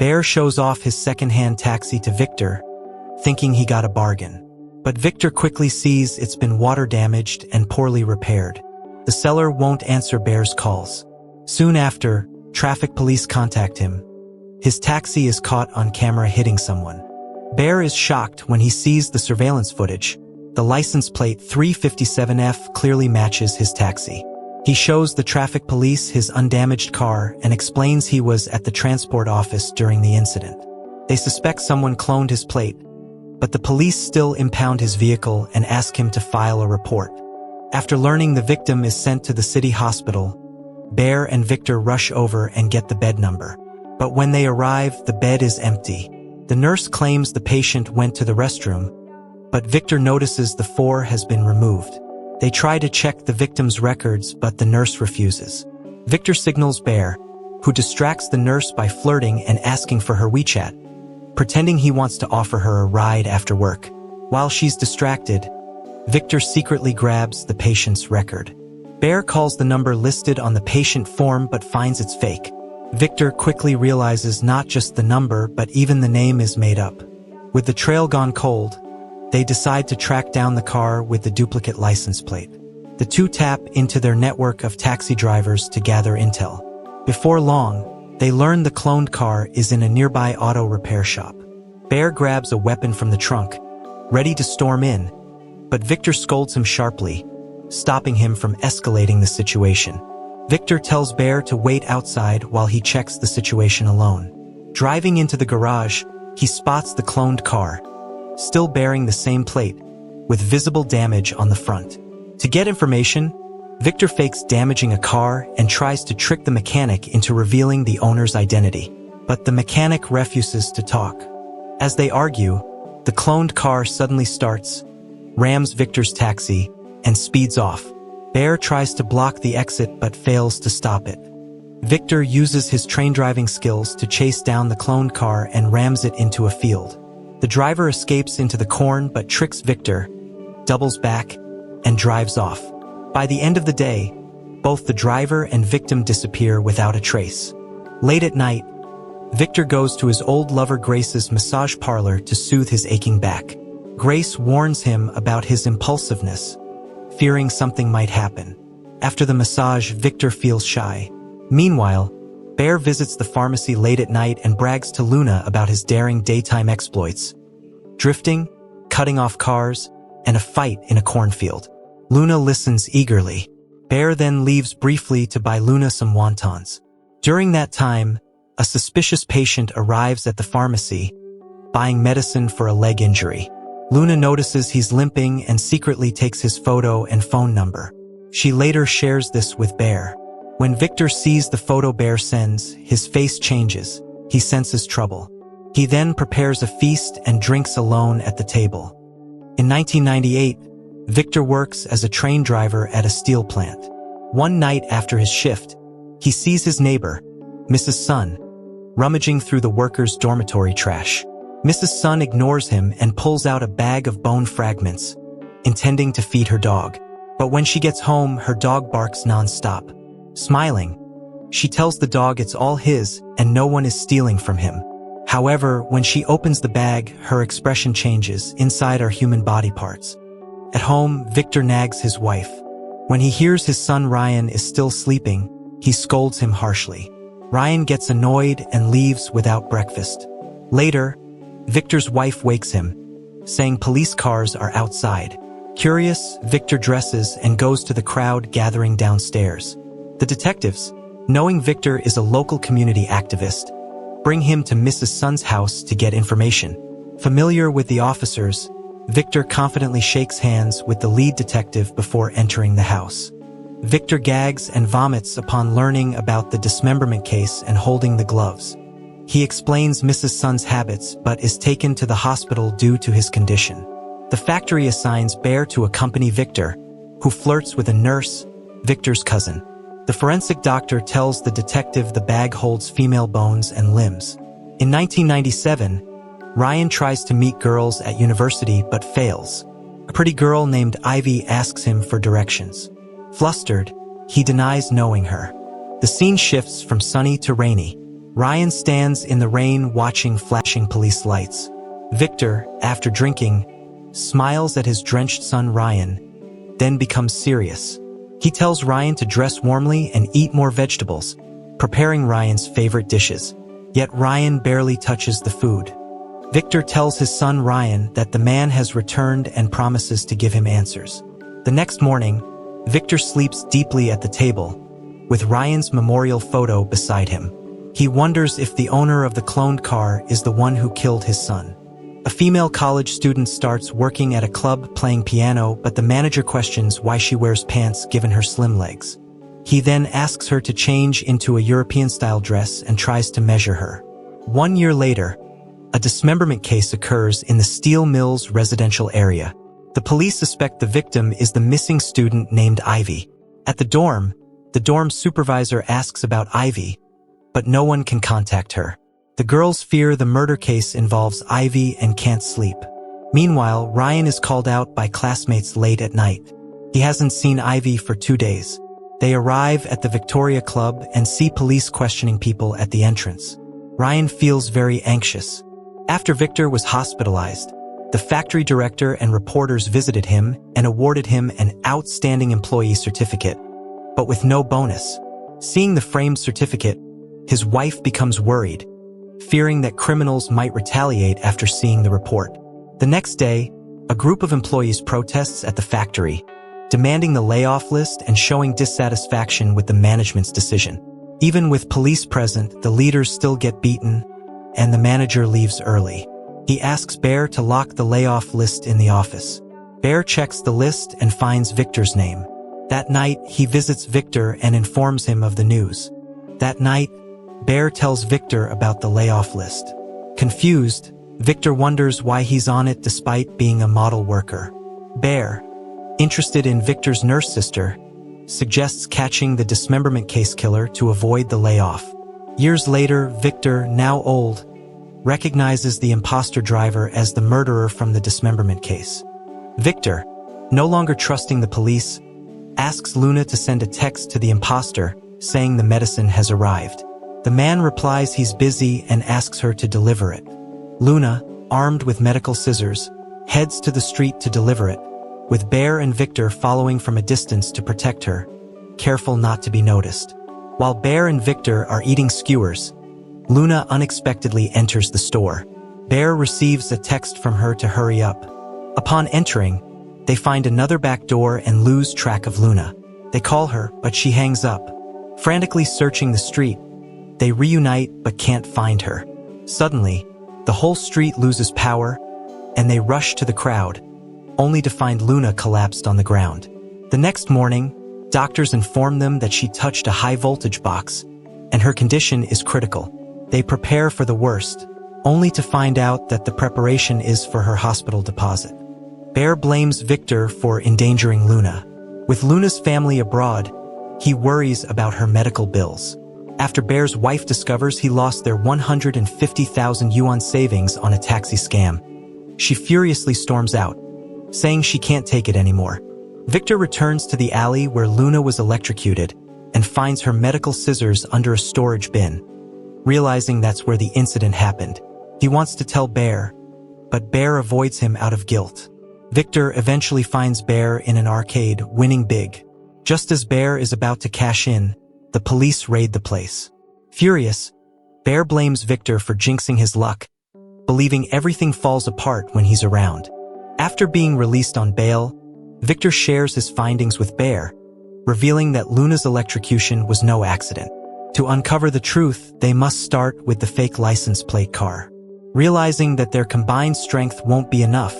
Bear shows off his second-hand taxi to Victor, thinking he got a bargain. But Victor quickly sees it's been water-damaged and poorly repaired. The seller won't answer Bear's calls. Soon after, traffic police contact him. His taxi is caught on camera hitting someone. Bear is shocked when he sees the surveillance footage. The license plate 357F clearly matches his taxi. He shows the traffic police his undamaged car and explains he was at the transport office during the incident. They suspect someone cloned his plate, but the police still impound his vehicle and ask him to file a report. After learning the victim is sent to the city hospital, Bear and Victor rush over and get the bed number. But when they arrive, the bed is empty. The nurse claims the patient went to the restroom, but Victor notices the 4 has been removed. They try to check the victim's records, but the nurse refuses. Victor signals Bear, who distracts the nurse by flirting and asking for her WeChat, pretending he wants to offer her a ride after work. While she's distracted, Victor secretly grabs the patient's record. Bear calls the number listed on the patient form but finds it's fake. Victor quickly realizes not just the number but even the name is made up. With the trail gone cold, they decide to track down the car with the duplicate license plate. The two tap into their network of taxi drivers to gather intel. Before long, they learn the cloned car is in a nearby auto repair shop. Bear grabs a weapon from the trunk, ready to storm in, but Victor scolds him sharply, stopping him from escalating the situation. Victor tells Bear to wait outside while he checks the situation alone. Driving into the garage, he spots the cloned car, still bearing the same plate, with visible damage on the front. To get information, Victor fakes damaging a car and tries to trick the mechanic into revealing the owner's identity. But the mechanic refuses to talk. As they argue, the cloned car suddenly starts, rams Victor's taxi, and speeds off. Bear tries to block the exit but fails to stop it. Victor uses his train driving skills to chase down the cloned car and rams it into a field. The driver escapes into the corn but tricks Victor, doubles back, and drives off. By the end of the day, both the driver and victim disappear without a trace. Late at night, Victor goes to his old lover Grace's massage parlor to soothe his aching back. Grace warns him about his impulsiveness, fearing something might happen. After the massage, Victor feels shy. Meanwhile, Bear visits the pharmacy late at night and brags to Luna about his daring daytime exploits: drifting, cutting off cars, and a fight in a cornfield. Luna listens eagerly. Bear then leaves briefly to buy Luna some wontons. During that time, a suspicious patient arrives at the pharmacy, buying medicine for a leg injury. Luna notices he's limping and secretly takes his photo and phone number. She later shares this with Bear. When Victor sees the photo Bear sends, his face changes. He senses trouble. He then prepares a feast and drinks alone at the table. In 1998, Victor works as a train driver at a steel plant. One night after his shift, he sees his neighbor, Mrs. Sun, rummaging through the workers' dormitory trash. Mrs. Sun ignores him and pulls out a bag of bone fragments, intending to feed her dog. But when she gets home, her dog barks non-stop. Smiling, she tells the dog it's all his and no one is stealing from him. However, when she opens the bag, her expression changes. Inside are human body parts. At home, Victor nags his wife. When he hears his son Ryan is still sleeping, he scolds him harshly. Ryan gets annoyed and leaves without breakfast. Later, Victor's wife wakes him, saying police cars are outside. Curious, Victor dresses and goes to the crowd gathering downstairs. The detectives, knowing Victor is a local community activist, bring him to Mrs. Sun's house to get information. Familiar with the officers, Victor confidently shakes hands with the lead detective before entering the house. Victor gags and vomits upon learning about the dismemberment case and holding the gloves. He explains Mrs. Sun's habits but is taken to the hospital due to his condition. The factory assigns Bear to accompany Victor, who flirts with a nurse, Victor's cousin. The forensic doctor tells the detective the bag holds female bones and limbs. In 1997, Ryan tries to meet girls at university but fails. A pretty girl named Ivy asks him for directions. Flustered, he denies knowing her. The scene shifts from sunny to rainy. Ryan stands in the rain watching flashing police lights. Victor, after drinking, smiles at his drenched son Ryan, then becomes serious. He tells Ryan to dress warmly and eat more vegetables, preparing Ryan's favorite dishes. Yet Ryan barely touches the food. Victor tells his son Ryan that the man has returned and promises to give him answers. The next morning, Victor sleeps deeply at the table, with Ryan's memorial photo beside him. He wonders if the owner of the cloned car is the one who killed his son. A female college student starts working at a club playing piano, but the manager questions why she wears pants given her slim legs. He then asks her to change into a European-style dress and tries to measure her. 1 year later, a dismemberment case occurs in the Steel Mills residential area. The police suspect the victim is the missing student named Ivy. At the dorm supervisor asks about Ivy, but no one can contact her. The girls fear the murder case involves Ivy and can't sleep. Meanwhile, Ryan is called out by classmates late at night. He hasn't seen Ivy for 2 days. They arrive at the Victoria Club and see police questioning people at the entrance. Ryan feels very anxious. After Victor was hospitalized, the factory director and reporters visited him and awarded him an outstanding employee certificate, but with no bonus. Seeing the framed certificate, his wife becomes worried, fearing that criminals might retaliate after seeing the report. The next day, a group of employees protests at the factory, demanding the layoff list and showing dissatisfaction with the management's decision. Even with police present, the leaders still get beaten, and the manager leaves early. He asks Bear to lock the layoff list in the office. Bear checks the list and finds Victor's name. That night, he visits Victor and informs him of the news. That night, Bear tells Victor about the layoff list. Confused, Victor wonders why he's on it despite being a model worker. Bear, interested in Victor's nurse sister, suggests catching the dismemberment case killer to avoid the layoff. Years later, Victor, now old, recognizes the imposter driver as the murderer from the dismemberment case. Victor, no longer trusting the police, asks Luna to send a text to the imposter, saying the medicine has arrived. The man replies he's busy and asks her to deliver it. Luna, armed with medical scissors, heads to the street to deliver it, with Bear and Victor following from a distance to protect her, careful not to be noticed. While Bear and Victor are eating skewers, Luna unexpectedly enters the store. Bear receives a text from her to hurry up. Upon entering, they find another back door and lose track of Luna. They call her, but she hangs up. Frantically searching the street, they reunite but can't find her. Suddenly, the whole street loses power, and they rush to the crowd, only to find Luna collapsed on the ground. The next morning, doctors inform them that she touched a high-voltage box, and her condition is critical. They prepare for the worst, only to find out that the preparation is for her hospital deposit. Bear blames Victor for endangering Luna. With Luna's family abroad, he worries about her medical bills. After Bear's wife discovers he lost their 150,000 yuan savings on a taxi scam, she furiously storms out, saying she can't take it anymore. Victor returns to the alley where Luna was electrocuted and finds her medical scissors under a storage bin. Realizing that's where the incident happened, he wants to tell Bear, but Bear avoids him out of guilt. Victor eventually finds Bear in an arcade, winning big. Just as Bear is about to cash in, the police raid the place. Furious, Bear blames Victor for jinxing his luck, believing everything falls apart when he's around. After being released on bail, Victor shares his findings with Bear, revealing that Luna's electrocution was no accident. To uncover the truth, they must start with the fake license plate car. Realizing that their combined strength won't be enough,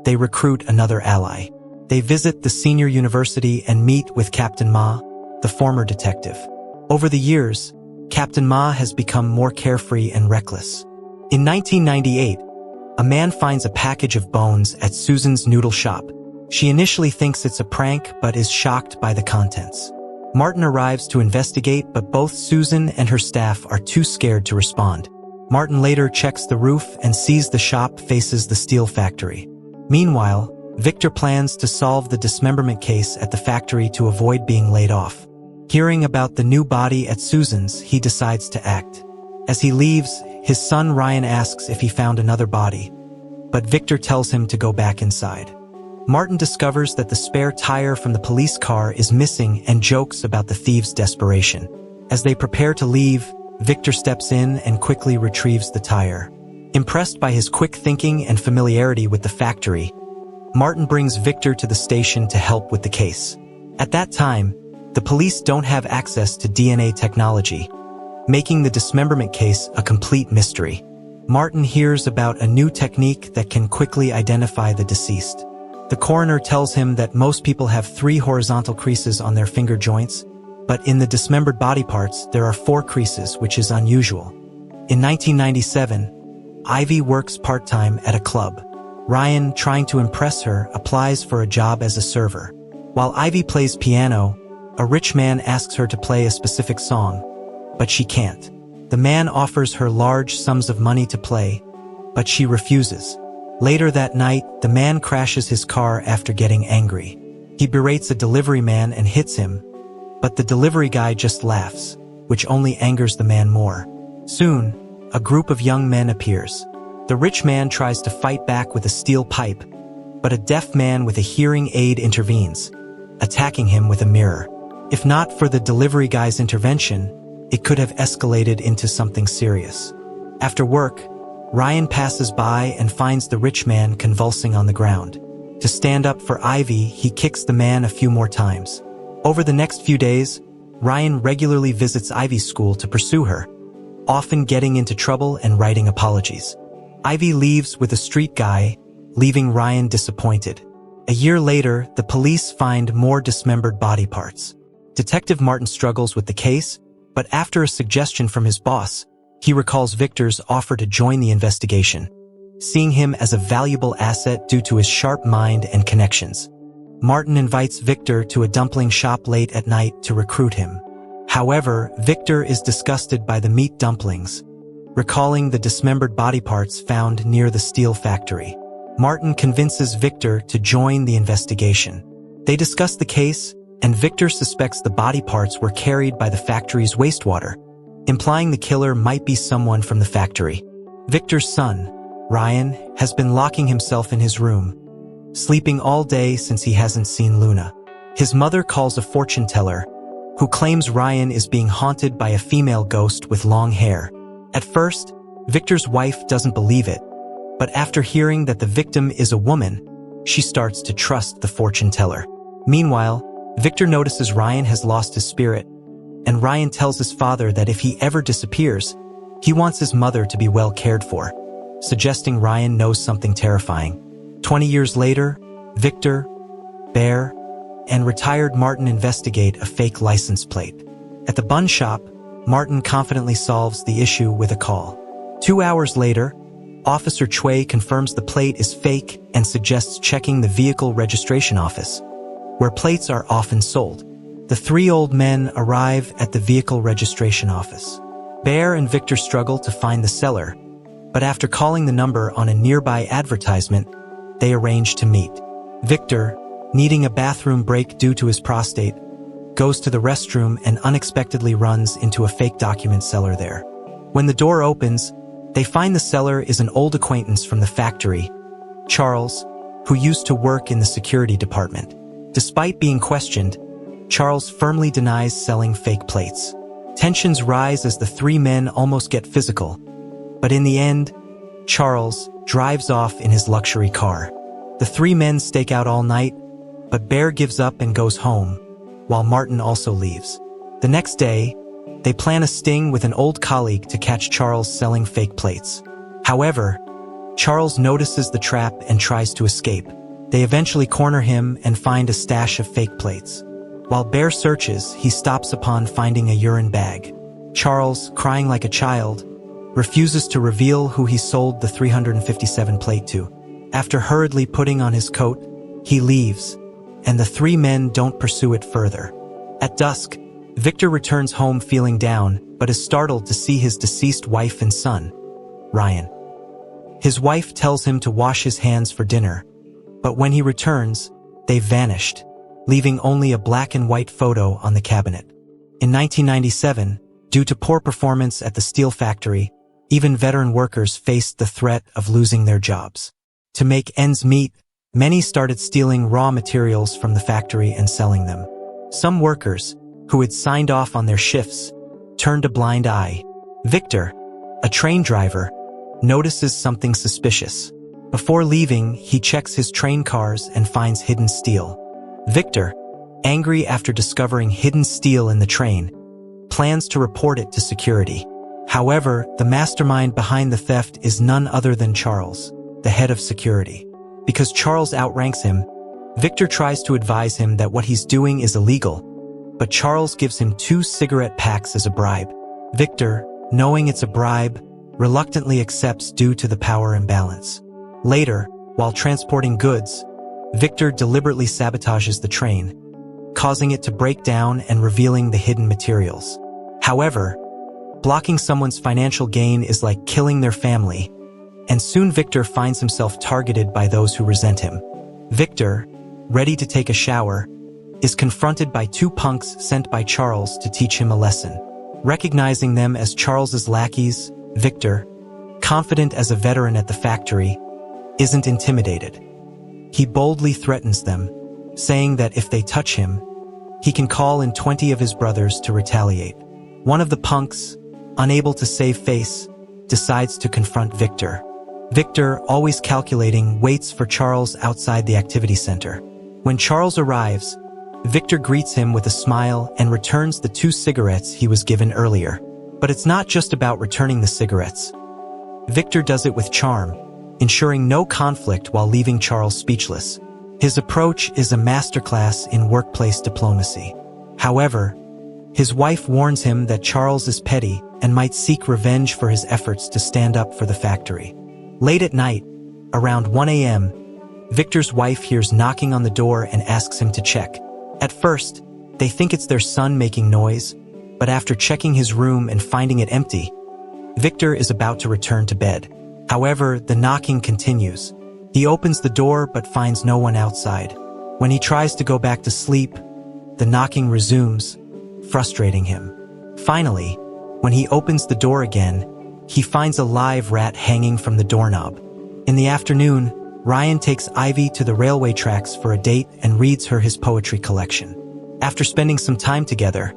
they recruit another ally. They visit the senior university and meet with Captain Ma, the former detective. Over the years, Captain Ma has become more carefree and reckless. In 1998, a man finds a package of bones at Susan's noodle shop. She initially thinks it's a prank but is shocked by the contents. Martin arrives to investigate, but both Susan and her staff are too scared to respond. Martin later checks the roof and sees the shop faces the steel factory. Meanwhile, Victor plans to solve the dismemberment case at the factory to avoid being laid off. Hearing about the new body at Susan's, he decides to act. As he leaves, his son Ryan asks if he found another body, but Victor tells him to go back inside. Martin discovers that the spare tire from the police car is missing and jokes about the thieves' desperation. As they prepare to leave, Victor steps in and quickly retrieves the tire. Impressed by his quick thinking and familiarity with the factory, Martin brings Victor to the station to help with the case. At that time, the police don't have access to DNA technology, making the dismemberment case a complete mystery. Martin hears about a new technique that can quickly identify the deceased. The coroner tells him that most people have 3 horizontal creases on their finger joints, but in the dismembered body parts, there are 4 creases, which is unusual. In 1997, Ivy works part-time at a club. Ryan, trying to impress her, applies for a job as a server. While Ivy plays piano, a rich man asks her to play a specific song, but she can't. The man offers her large sums of money to play, but she refuses. Later that night, the man crashes his car after getting angry. He berates a delivery man and hits him, but the delivery guy just laughs, which only angers the man more. Soon, a group of young men appears. The rich man tries to fight back with a steel pipe, but a deaf man with a hearing aid intervenes, attacking him with a mirror. If not for the delivery guy's intervention, it could have escalated into something serious. After work, Ryan passes by and finds the rich man convulsing on the ground. To stand up for Ivy, he kicks the man a few more times. Over the next few days, Ryan regularly visits Ivy's school to pursue her, often getting into trouble and writing apologies. Ivy leaves with a street guy, leaving Ryan disappointed. A year later, the police find more dismembered body parts. Detective Martin struggles with the case, but after a suggestion from his boss, he recalls Victor's offer to join the investigation, seeing him as a valuable asset due to his sharp mind and connections. Martin invites Victor to a dumpling shop late at night to recruit him. However, Victor is disgusted by the meat dumplings, recalling the dismembered body parts found near the steel factory. Martin convinces Victor to join the investigation. They discuss the case, and Victor suspects the body parts were carried by the factory's wastewater, implying the killer might be someone from the factory. Victor's son, Ryan, has been locking himself in his room, sleeping all day since he hasn't seen Luna. His mother calls a fortune teller, who claims Ryan is being haunted by a female ghost with long hair. At first, Victor's wife doesn't believe it, but after hearing that the victim is a woman, she starts to trust the fortune teller. Meanwhile, Victor notices Ryan has lost his spirit, and Ryan tells his father that if he ever disappears, he wants his mother to be well cared for, suggesting Ryan knows something terrifying. 20 years later, Victor, Bear, and retired Martin investigate a fake license plate. At the bun shop, Martin confidently solves the issue with a call. 2 hours later, Officer Choi confirms the plate is fake and suggests checking the vehicle registration office, where plates are often sold. The 3 old men arrive at the vehicle registration office. Bear and Victor struggle to find the seller, but after calling the number on a nearby advertisement, they arrange to meet. Victor, needing a bathroom break due to his prostate, goes to the restroom and unexpectedly runs into a fake document seller there. When the door opens, they find the seller is an old acquaintance from the factory, Charles, who used to work in the security department. Despite being questioned, Charles firmly denies selling fake plates. Tensions rise as the 3 men almost get physical, but in the end, Charles drives off in his luxury car. The 3 men stake out all night, but Bear gives up and goes home, while Martin also leaves. The next day, they plan a sting with an old colleague to catch Charles selling fake plates. However, Charles notices the trap and tries to escape. They eventually corner him and find a stash of fake plates. While Bear searches, he stops upon finding a urine bag. Charles, crying like a child, refuses to reveal who he sold the 357 plate to. After hurriedly putting on his coat, he leaves, and the 3 men don't pursue it further. At dusk, Victor returns home feeling down, but is startled to see his deceased wife and son, Ryan. His wife tells him to wash his hands for dinner, but when he returns, they've vanished, leaving only a black and white photo on the cabinet. In 1997, Due to poor performance at the steel factory, even veteran workers faced the threat of losing their jobs. To make ends meet, many started stealing raw materials from the factory and selling them. Some workers, who had signed off on their shifts, turned a blind eye. Victor, a train driver, notices something suspicious. Before leaving, he checks his train cars and finds hidden steel. Victor, angry after discovering hidden steel in the train, plans to report it to security. However, the mastermind behind the theft is none other than Charles, the head of security. Because Charles outranks him, Victor tries to advise him that what he's doing is illegal, but Charles gives him 2 cigarette packs as a bribe. Victor, knowing it's a bribe, reluctantly accepts due to the power imbalance. Later, while transporting goods, Victor deliberately sabotages the train, causing it to break down and revealing the hidden materials. However, blocking someone's financial gain is like killing their family, and soon Victor finds himself targeted by those who resent him. Victor, ready to take a shower, is confronted by 2 punks sent by Charles to teach him a lesson. Recognizing them as Charles's lackeys, Victor, confident as a veteran at the factory, isn't intimidated. He boldly threatens them, saying that if they touch him, he can call in 20 of his brothers to retaliate. One of the punks, unable to save face, decides to confront Victor. Victor, always calculating, waits for Charles outside the activity center. When Charles arrives, Victor greets him with a smile and returns the 2 cigarettes he was given earlier. But it's not just about returning the cigarettes. Victor does it with charm, ensuring no conflict while leaving Charles speechless. His approach is a masterclass in workplace diplomacy. However, his wife warns him that Charles is petty and might seek revenge for his efforts to stand up for the factory. Late at night, around 1 a.m., Victor's wife hears knocking on the door and asks him to check. At first, they think it's their son making noise, but after checking his room and finding it empty, Victor is about to return to bed. However, the knocking continues. He opens the door but finds no one outside. When he tries to go back to sleep, the knocking resumes, frustrating him. Finally, when he opens the door again, he finds a live rat hanging from the doorknob. In the afternoon, Ryan takes Ivy to the railway tracks for a date and reads her his poetry collection. After spending some time together,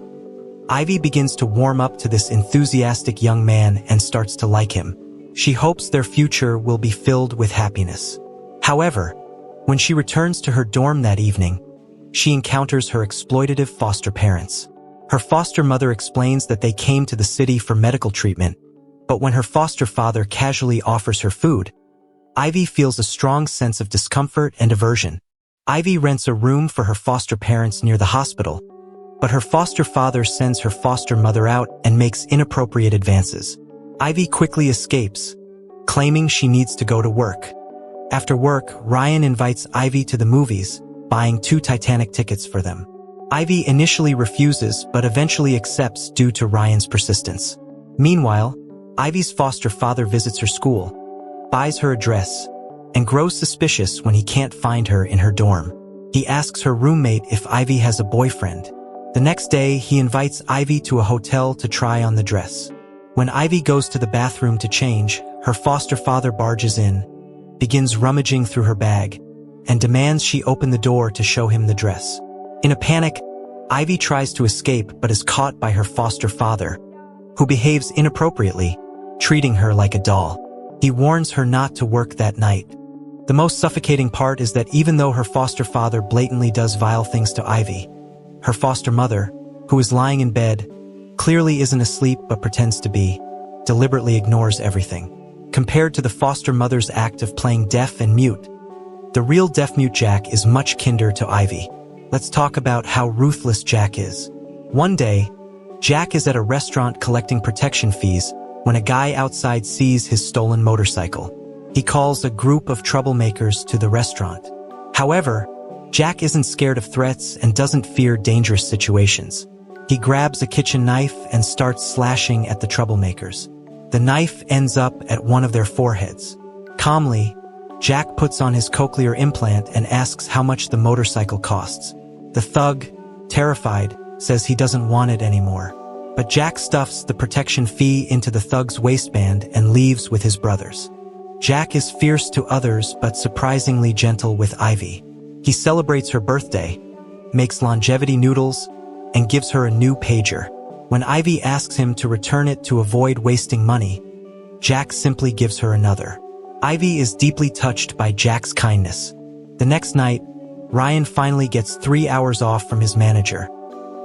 Ivy begins to warm up to this enthusiastic young man and starts to like him. She hopes their future will be filled with happiness. However, when she returns to her dorm that evening, she encounters her exploitative foster parents. Her foster mother explains that they came to the city for medical treatment, but when her foster father casually offers her food, Ivy feels a strong sense of discomfort and aversion. Ivy rents a room for her foster parents near the hospital, but her foster father sends her foster mother out and makes inappropriate advances. Ivy quickly escapes, claiming she needs to go to work. After work, Ryan invites Ivy to the movies, buying 2 Titanic tickets for them. Ivy initially refuses but eventually accepts due to Ryan's persistence. Meanwhile, Ivy's foster father visits her school, buys her a dress, and grows suspicious when he can't find her in her dorm. He asks her roommate if Ivy has a boyfriend. The next day, he invites Ivy to a hotel to try on the dress. When Ivy goes to the bathroom to change, her foster father barges in, begins rummaging through her bag, and demands she open the door to show him the dress. In a panic, Ivy tries to escape but is caught by her foster father, who behaves inappropriately, treating her like a doll. He warns her not to work that night. The most suffocating part is that even though her foster father blatantly does vile things to Ivy, her foster mother, who is lying in bed, clearly isn't asleep but pretends to be, deliberately ignores everything. Compared to the foster mother's act of playing deaf and mute, the real deaf-mute Jack is much kinder to Ivy. Let's talk about how ruthless Jack is. One day, Jack is at a restaurant collecting protection fees when a guy outside sees his stolen motorcycle. He calls a group of troublemakers to the restaurant. However, Jack isn't scared of threats and doesn't fear dangerous situations. He grabs a kitchen knife and starts slashing at the troublemakers. The knife ends up at one of their foreheads. Calmly, Jack puts on his cochlear implant and asks how much the motorcycle costs. The thug, terrified, says he doesn't want it anymore. But Jack stuffs the protection fee into the thug's waistband and leaves with his brothers. Jack is fierce to others but surprisingly gentle with Ivy. He celebrates her birthday, makes longevity noodles, and gives her a new pager. When Ivy asks him to return it to avoid wasting money, Jack simply gives her another. Ivy is deeply touched by Jack's kindness. The next night, Ryan finally gets 3 hours off from his manager,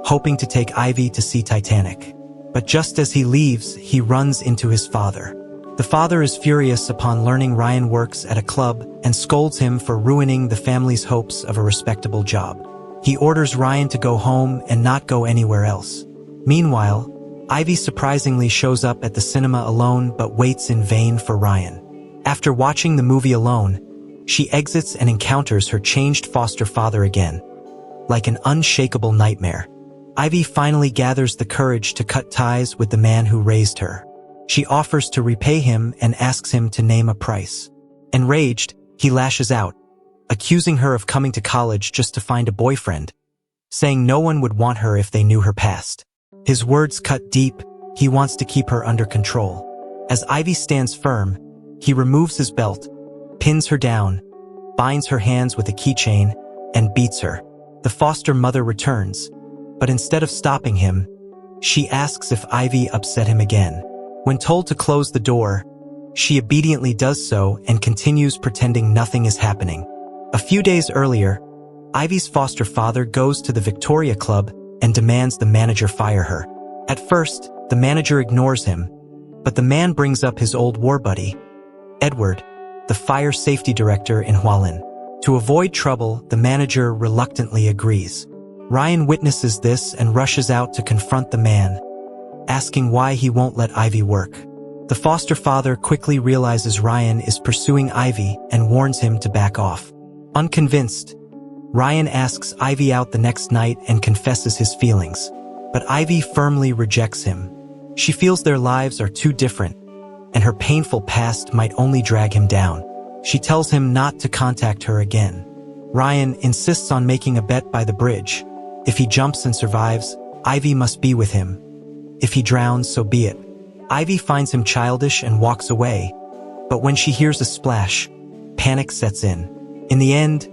hoping to take Ivy to see Titanic. But just as he leaves, he runs into his father. The father is furious upon learning Ryan works at a club and scolds him for ruining the family's hopes of a respectable job. He orders Ryan to go home and not go anywhere else. Meanwhile, Ivy surprisingly shows up at the cinema alone but waits in vain for Ryan. After watching the movie alone, she exits and encounters her changed foster father again. Like an unshakable nightmare, Ivy finally gathers the courage to cut ties with the man who raised her. She offers to repay him and asks him to name a price. Enraged, he lashes out, accusing her of coming to college just to find a boyfriend, saying no one would want her if they knew her past. His words cut deep. He wants to keep her under control. As Ivy stands firm, he removes his belt, pins her down, binds her hands with a keychain, and beats her. The foster mother returns, but instead of stopping him, she asks if Ivy upset him again. When told to close the door, she obediently does so and continues pretending nothing is happening. A few days earlier, Ivy's foster father goes to the Victoria Club and demands the manager fire her. At first, the manager ignores him, but the man brings up his old war buddy, Edward, the fire safety director in Hualien. To avoid trouble, the manager reluctantly agrees. Ryan witnesses this and rushes out to confront the man, asking why he won't let Ivy work. The foster father quickly realizes Ryan is pursuing Ivy and warns him to back off. Unconvinced, Ryan asks Ivy out the next night and confesses his feelings, but Ivy firmly rejects him. She feels their lives are too different, and her painful past might only drag him down. She tells him not to contact her again. Ryan insists on making a bet by the bridge. If he jumps and survives, Ivy must be with him. If he drowns, so be it. Ivy finds him childish and walks away, but when she hears a splash, panic sets in. In the end,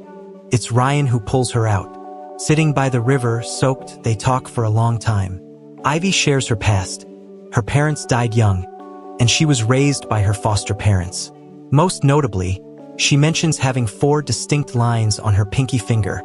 it's Ryan who pulls her out. Sitting by the river, soaked, they talk for a long time. Ivy shares her past. Her parents died young, and she was raised by her foster parents. Most notably, she mentions having 4 distinct lines on her pinky finger,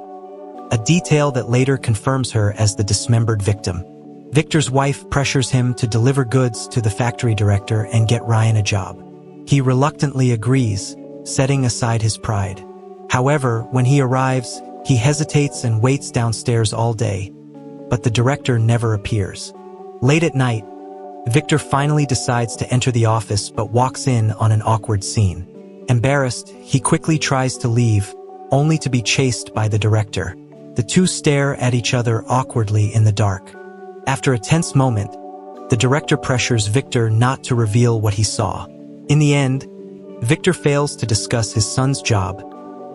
a detail that later confirms her as the dismembered victim. Victor's wife pressures him to deliver goods to the factory director and get Ryan a job. He reluctantly agrees, setting aside his pride. However, when he arrives, he hesitates and waits downstairs all day, but the director never appears. Late at night, Victor finally decides to enter the office but walks in on an awkward scene. Embarrassed, he quickly tries to leave, only to be chased by the director. The two stare at each other awkwardly in the dark. After a tense moment, the director pressures Victor not to reveal what he saw. In the end, Victor fails to discuss his son's job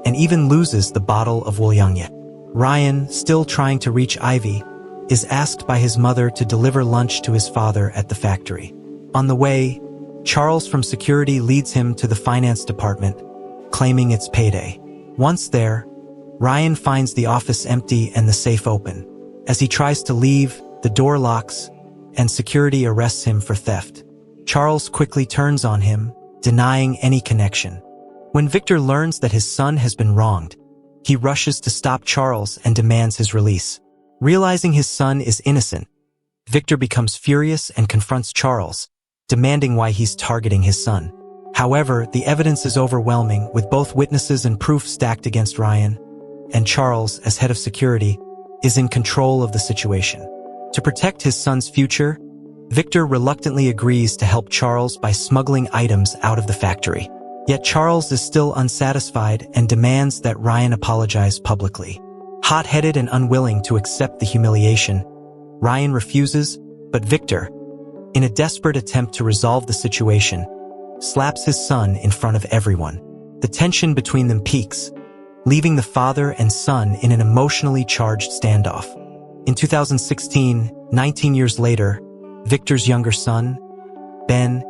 and even loses the bottle of Wolyangye. Ryan, still trying to reach Ivy, is asked by his mother to deliver lunch to his father at the factory. On the way, Charles from security leads him to the finance department, claiming it's payday. Once there, Ryan finds the office empty and the safe open. As he tries to leave, the door locks, and security arrests him for theft. Charles quickly turns on him, denying any connection. When Victor learns that his son has been wronged, he rushes to stop Charles and demands his release. Realizing his son is innocent, Victor becomes furious and confronts Charles, demanding why he's targeting his son. However, the evidence is overwhelming, with both witnesses and proof stacked against Ryan, and Charles, as head of security, is in control of the situation. To protect his son's future, Victor reluctantly agrees to help Charles by smuggling items out of the factory. Yet Charles is still unsatisfied and demands that Ryan apologize publicly. Hot-headed and unwilling to accept the humiliation, Ryan refuses, but Victor, in a desperate attempt to resolve the situation, slaps his son in front of everyone. The tension between them peaks, leaving the father and son in an emotionally charged standoff. In 2016, 19 years later, Victor's younger son, Ben,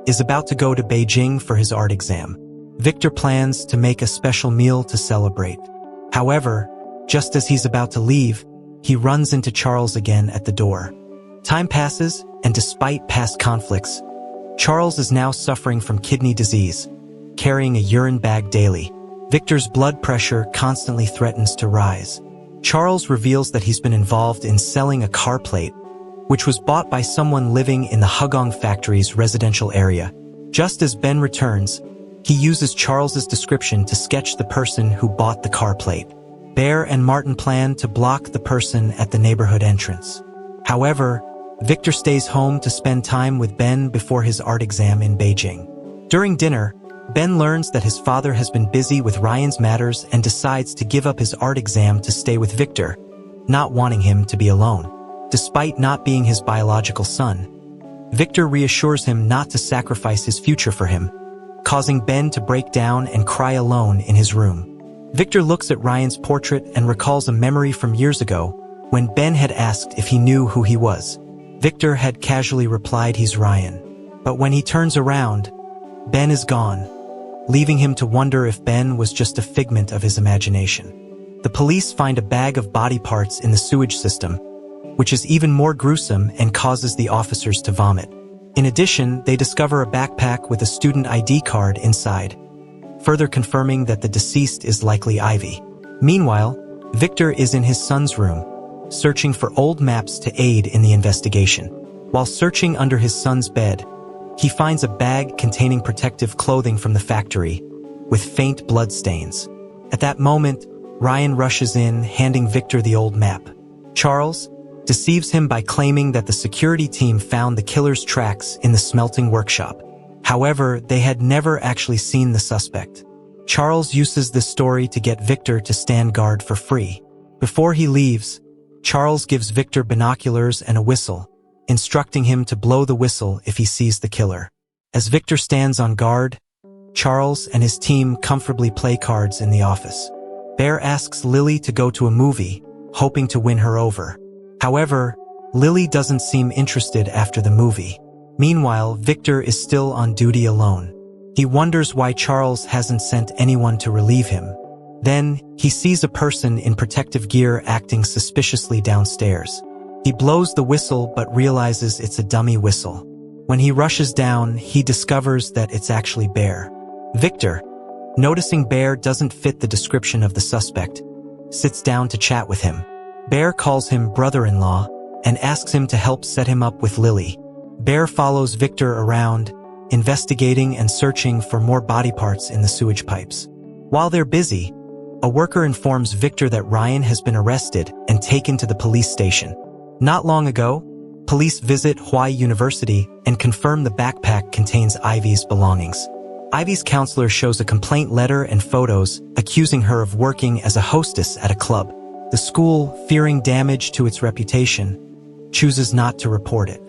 is about to go to Beijing for his art exam. Victor plans to make a special meal to celebrate. However, just as he's about to leave, he runs into Charles again at the door. Time passes, and despite past conflicts, Charles is now suffering from kidney disease, carrying a urine bag daily. Victor's blood pressure constantly threatens to rise. Charles reveals that he's been involved in selling a car plate, which was bought by someone living in the Hugong factory's residential area. Just as Ben returns, he uses Charles's description to sketch the person who bought the car plate. Bear and Martin plan to block the person at the neighborhood entrance. However, Victor stays home to spend time with Ben before his art exam in Beijing. During dinner, Ben learns that his father has been busy with Ryan's matters and decides to give up his art exam to stay with Victor, not wanting him to be alone. Despite not being his biological son, Victor reassures him not to sacrifice his future for him, causing Ben to break down and cry alone in his room. Victor looks at Ryan's portrait and recalls a memory from years ago when Ben had asked if he knew who he was. Victor had casually replied he's Ryan. But when he turns around, Ben is gone, leaving him to wonder if Ben was just a figment of his imagination. The police find a bag of body parts in the sewage system, which is even more gruesome and causes the officers to vomit. In addition, they discover a backpack with a student ID card inside, further confirming that the deceased is likely Ivy. Meanwhile, Victor is in his son's room, searching for old maps to aid in the investigation. While searching under his son's bed, he finds a bag containing protective clothing from the factory, with faint blood stains. At that moment, Ryan rushes in, handing Victor the old map. Charles deceives him by claiming that the security team found the killer's tracks in the smelting workshop. However, they had never actually seen the suspect. Charles uses this story to get Victor to stand guard for free. Before he leaves, Charles gives Victor binoculars and a whistle, instructing him to blow the whistle if he sees the killer. As Victor stands on guard, Charles and his team comfortably play cards in the office. Bear asks Lily to go to a movie, hoping to win her over. However, Lily doesn't seem interested after the movie. Meanwhile, Victor is still on duty alone. He wonders why Charles hasn't sent anyone to relieve him. Then, he sees a person in protective gear acting suspiciously downstairs. He blows the whistle but realizes it's a dummy whistle. When he rushes down, he discovers that it's actually Bear. Victor, noticing Bear doesn't fit the description of the suspect, sits down to chat with him. Bear calls him brother-in-law and asks him to help set him up with Lily. Bear follows Victor around, investigating and searching for more body parts in the sewage pipes. While they're busy, a worker informs Victor that Ryan has been arrested and taken to the police station. Not long ago, police visit Hawaii University and confirm the backpack contains Ivy's belongings. Ivy's counselor shows a complaint letter and photos accusing her of working as a hostess at a club. The school, fearing damage to its reputation, chooses not to report it.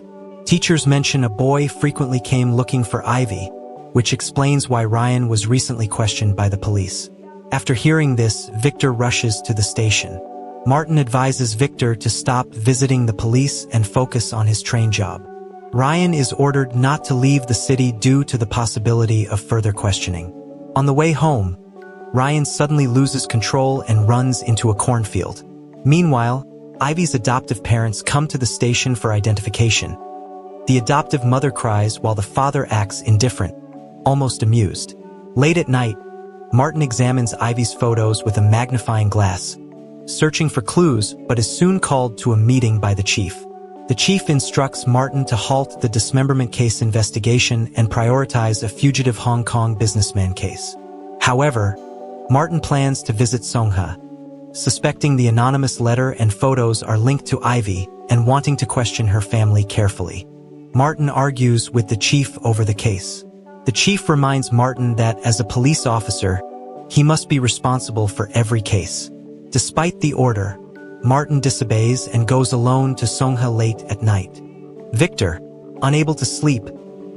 Teachers mention a boy frequently came looking for Ivy, which explains why Ryan was recently questioned by the police. After hearing this, Victor rushes to the station. Martin advises Victor to stop visiting the police and focus on his train job. Ryan is ordered not to leave the city due to the possibility of further questioning. On the way home, Ryan suddenly loses control and runs into a cornfield. Meanwhile, Ivy's adoptive parents come to the station for identification. The adoptive mother cries while the father acts indifferent, almost amused. Late at night, Martin examines Ivy's photos with a magnifying glass, searching for clues, but is soon called to a meeting by the chief. The chief instructs Martin to halt the dismemberment case investigation and prioritize a fugitive Hong Kong businessman case. However, Martin plans to visit Songha, suspecting the anonymous letter and photos are linked to Ivy and wanting to question her family carefully. Martin argues with the chief over the case. The chief reminds Martin that as a police officer, he must be responsible for every case. Despite the order, Martin disobeys and goes alone to Songha late at night. Victor, unable to sleep,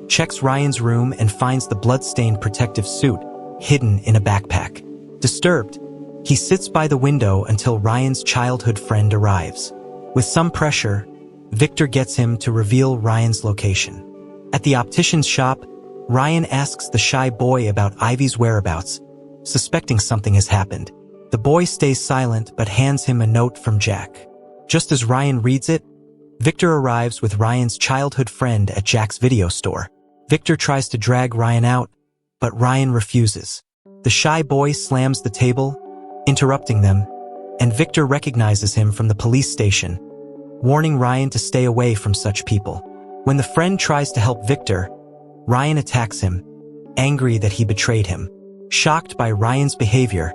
checks Ryan's room and finds the blood-stained protective suit hidden in a backpack. Disturbed, he sits by the window until Ryan's childhood friend arrives. With some pressure, Victor gets him to reveal Ryan's location. At the optician's shop, Ryan asks the shy boy about Ivy's whereabouts, suspecting something has happened. The boy stays silent but hands him a note from Jack. Just as Ryan reads it, Victor arrives with Ryan's childhood friend at Jack's video store. Victor tries to drag Ryan out, but Ryan refuses. The shy boy slams the table, interrupting them, and Victor recognizes him from the police station, warning Ryan to stay away from such people. When the friend tries to help Victor, Ryan attacks him, angry that he betrayed him. Shocked by Ryan's behavior,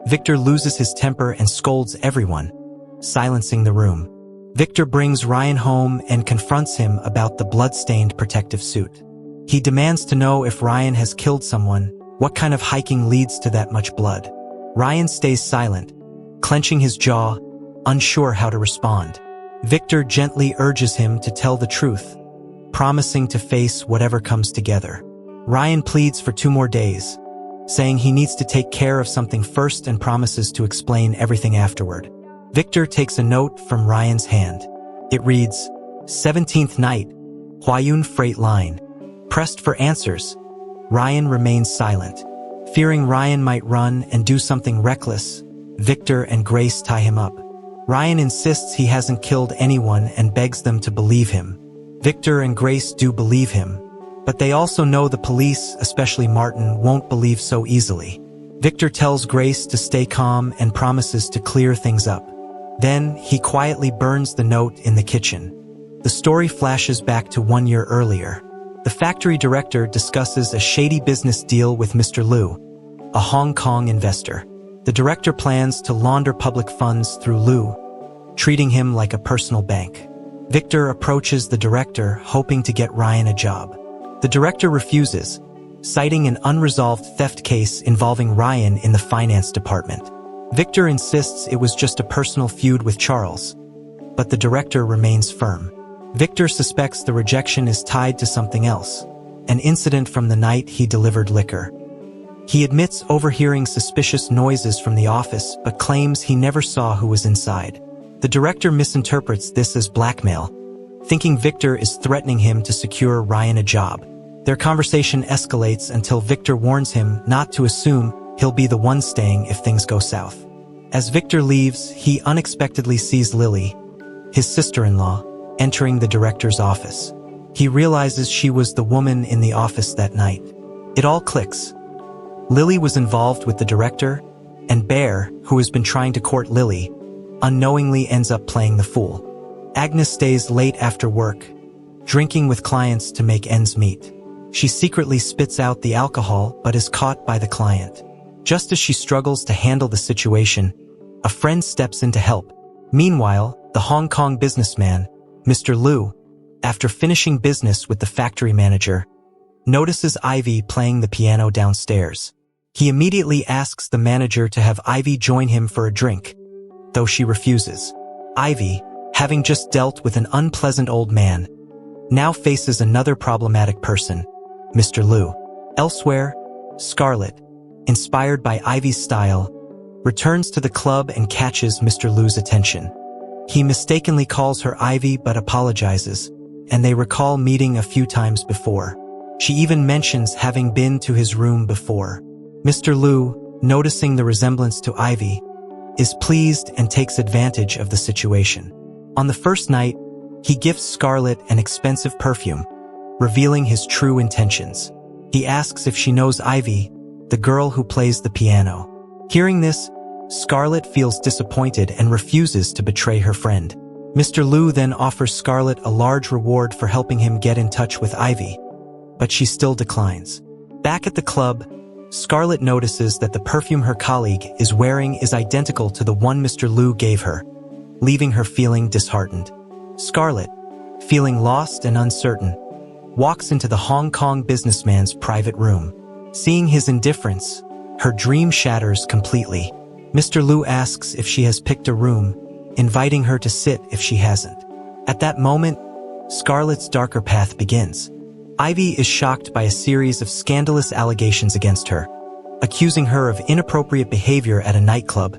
Victor loses his temper and scolds everyone, silencing the room. Victor brings Ryan home and confronts him about the blood-stained protective suit. He demands to know if Ryan has killed someone, what kind of hiking leads to that much blood. Ryan stays silent, clenching his jaw, unsure how to respond. Victor gently urges him to tell the truth, promising to face whatever comes together. Ryan pleads for 2 more days, saying he needs to take care of something first and promises to explain everything afterward. Victor takes a note from Ryan's hand. It reads, 17th night, Huayun Freight Line. Pressed for answers, Ryan remains silent. Fearing Ryan might run and do something reckless, Victor and Grace tie him up. Ryan insists he hasn't killed anyone and begs them to believe him. Victor and Grace do believe him, but they also know the police, especially Martin, won't believe so easily. Victor tells Grace to stay calm and promises to clear things up. Then, he quietly burns the note in the kitchen. The story flashes back to 1 year earlier. The factory director discusses a shady business deal with Mr. Liu, a Hong Kong investor. The director plans to launder public funds through Liu, treating him like a personal bank. Victor approaches the director, hoping to get Ryan a job. The director refuses, citing an unresolved theft case involving Ryan in the finance department. Victor insists it was just a personal feud with Charles, but the director remains firm. Victor suspects the rejection is tied to something else, an incident from the night he delivered liquor. He admits overhearing suspicious noises from the office but claims he never saw who was inside. The director misinterprets this as blackmail, thinking Victor is threatening him to secure Ryan a job. Their conversation escalates until Victor warns him not to assume he'll be the one staying if things go south. As Victor leaves, he unexpectedly sees Lily, his sister-in-law, entering the director's office. He realizes she was the woman in the office that night. It all clicks. Lily was involved with the director, and Bear, who has been trying to court Lily, unknowingly ends up playing the fool. Agnes stays late after work, drinking with clients to make ends meet. She secretly spits out the alcohol but is caught by the client. Just as she struggles to handle the situation, a friend steps in to help. Meanwhile, the Hong Kong businessman, Mr. Liu, after finishing business with the factory manager, notices Ivy playing the piano downstairs. He immediately asks the manager to have Ivy join him for a drink, though she refuses. Ivy, having just dealt with an unpleasant old man, now faces another problematic person, Mr. Liu. Elsewhere, Scarlett, inspired by Ivy's style, returns to the club and catches Mr. Liu's attention. He mistakenly calls her Ivy but apologizes, and they recall meeting a few times before. She even mentions having been to his room before. Mr. Liu, noticing the resemblance to Ivy, is pleased and takes advantage of the situation. On the first night, he gifts Scarlett an expensive perfume, revealing his true intentions. He asks if she knows Ivy, the girl who plays the piano. Hearing this, Scarlett feels disappointed and refuses to betray her friend. Mr. Liu then offers Scarlett a large reward for helping him get in touch with Ivy, but she still declines. Back at the club, Scarlett notices that the perfume her colleague is wearing is identical to the one Mr. Liu gave her, leaving her feeling disheartened. Scarlett, feeling lost and uncertain, walks into the Hong Kong businessman's private room. Seeing his indifference, her dream shatters completely. Mr. Liu asks if she has picked a room, inviting her to sit if she hasn't. At that moment, Scarlett's darker path begins. Ivy is shocked by a series of scandalous allegations against her, accusing her of inappropriate behavior at a nightclub,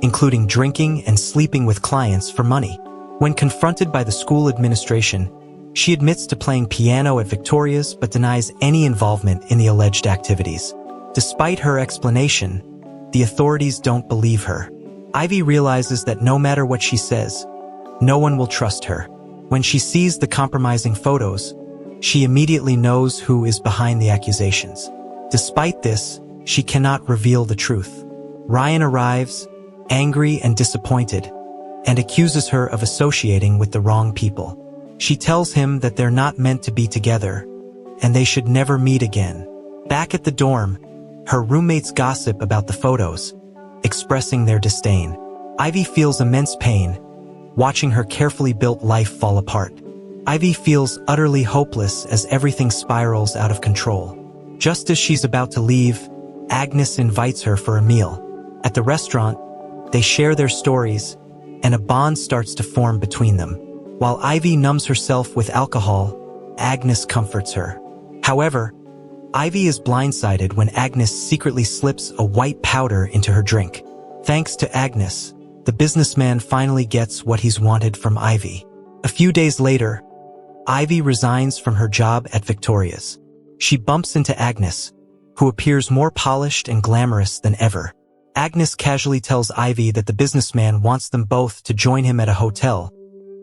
including drinking and sleeping with clients for money. When confronted by the school administration, she admits to playing piano at Victoria's but denies any involvement in the alleged activities. Despite her explanation, the authorities don't believe her. Ivy realizes that no matter what she says, no one will trust her. When she sees the compromising photos, she immediately knows who is behind the accusations. Despite this, she cannot reveal the truth. Ryan arrives, angry and disappointed, and accuses her of associating with the wrong people. She tells him that they're not meant to be together, and they should never meet again. Back at the dorm, her roommates gossip about the photos, expressing their disdain. Ivy feels immense pain, watching her carefully built life fall apart. Ivy feels utterly hopeless as everything spirals out of control. Just as she's about to leave, Agnes invites her for a meal. At the restaurant, they share their stories, and a bond starts to form between them. While Ivy numbs herself with alcohol, Agnes comforts her. However, Ivy is blindsided when Agnes secretly slips a white powder into her drink. Thanks to Agnes, the businessman finally gets what he's wanted from Ivy. A few days later, Ivy resigns from her job at Victoria's. She bumps into Agnes, who appears more polished and glamorous than ever. Agnes casually tells Ivy that the businessman wants them both to join him at a hotel,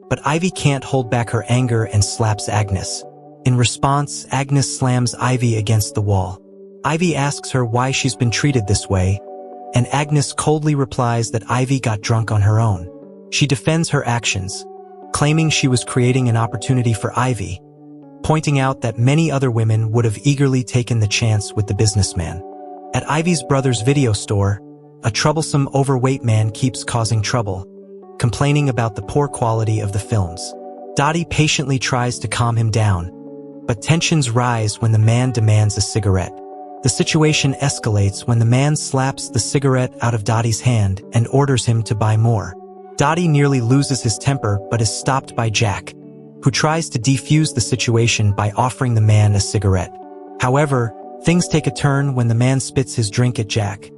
but Ivy can't hold back her anger and slaps Agnes. In response, Agnes slams Ivy against the wall. Ivy asks her why she's been treated this way, and Agnes coldly replies that Ivy got drunk on her own. She defends her actions, claiming she was creating an opportunity for Ivy, pointing out that many other women would have eagerly taken the chance with the businessman. At Ivy's brother's video store, a troublesome overweight man keeps causing trouble, complaining about the poor quality of the films. Dottie patiently tries to calm him down, but tensions rise when the man demands a cigarette. The situation escalates when the man slaps the cigarette out of Dottie's hand and orders him to buy more. Dottie nearly loses his temper but is stopped by Jack, who tries to defuse the situation by offering the man a cigarette. However, things take a turn when the man spits his drink at Jack,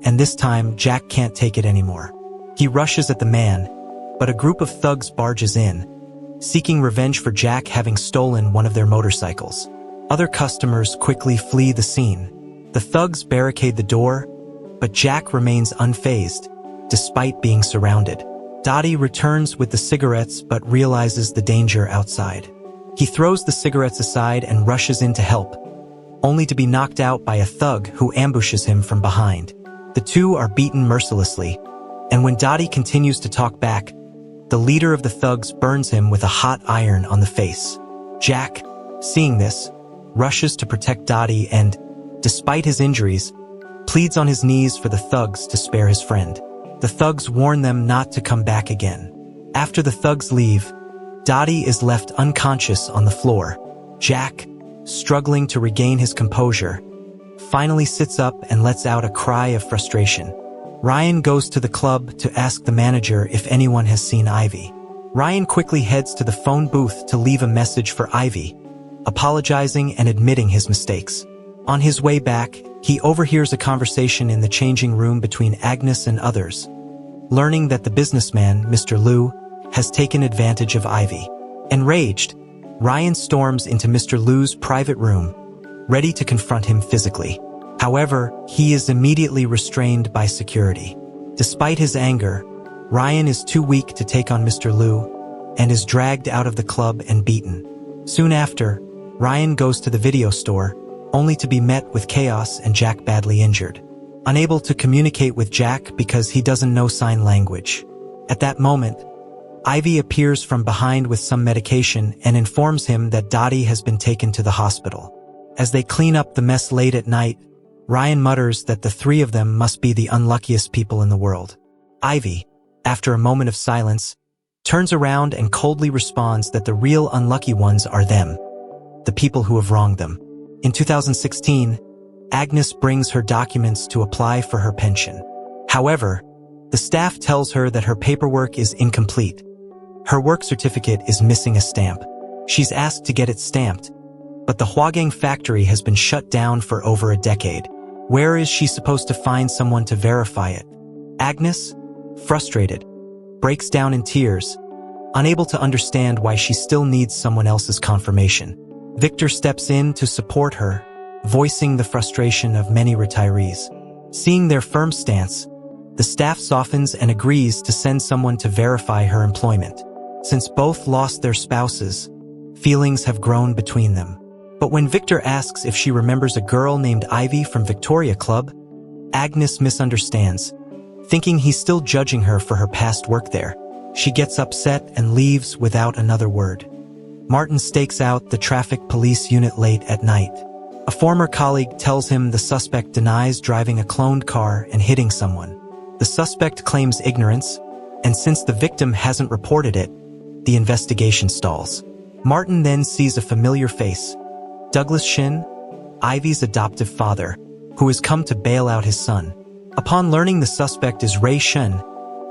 and this time Jack can't take it anymore. He rushes at the man, but a group of thugs barges in, seeking revenge for Jack having stolen one of their motorcycles. Other customers quickly flee the scene. The thugs barricade the door, but Jack remains unfazed, despite being surrounded. Dottie returns with the cigarettes but realizes the danger outside. He throws the cigarettes aside and rushes in to help, only to be knocked out by a thug who ambushes him from behind. The two are beaten mercilessly, and when Dottie continues to talk back, the leader of the thugs burns him with a hot iron on the face. Jack, seeing this, rushes to protect Dottie and, despite his injuries, pleads on his knees for the thugs to spare his friend. The thugs warn them not to come back again. After the thugs leave, Dottie is left unconscious on the floor. Jack, struggling to regain his composure, finally sits up and lets out a cry of frustration. Ryan goes to the club to ask the manager if anyone has seen Ivy. Ryan quickly heads to the phone booth to leave a message for Ivy, apologizing and admitting his mistakes. On his way back, he overhears a conversation in the changing room between Agnes and others, learning that the businessman, Mr. Liu, has taken advantage of Ivy. Enraged, Ryan storms into Mr. Liu's private room, ready to confront him physically. However, he is immediately restrained by security. Despite his anger, Ryan is too weak to take on Mr. Liu and is dragged out of the club and beaten. Soon after, Ryan goes to the video store, only to be met with chaos and Jack badly injured. Unable to communicate with Jack because he doesn't know sign language. At that moment, Ivy appears from behind with some medication and informs him that Dottie has been taken to the hospital. As they clean up the mess late at night, Ryan mutters that the three of them must be the unluckiest people in the world. Ivy, after a moment of silence, turns around and coldly responds that the real unlucky ones are them, the people who have wronged them. In 2016, Agnes brings her documents to apply for her pension. However, the staff tells her that her paperwork is incomplete. Her work certificate is missing a stamp. She's asked to get it stamped, but the Huagang factory has been shut down for over a decade. Where is she supposed to find someone to verify it? Agnes, frustrated, breaks down in tears, unable to understand why she still needs someone else's confirmation. Victor steps in to support her, voicing the frustration of many retirees. Seeing their firm stance, the staff softens and agrees to send someone to verify her employment. Since both lost their spouses, feelings have grown between them. But when Victor asks if she remembers a girl named Ivy from Victoria Club, Agnes misunderstands, thinking he's still judging her for her past work there. She gets upset and leaves without another word. Martin stakes out the traffic police unit late at night. A former colleague tells him the suspect denies driving a cloned car and hitting someone. The suspect claims ignorance, and since the victim hasn't reported it, the investigation stalls. Martin then sees a familiar face, Douglas Shin, Ivy's adoptive father, who has come to bail out his son. Upon learning the suspect is Ray Shin,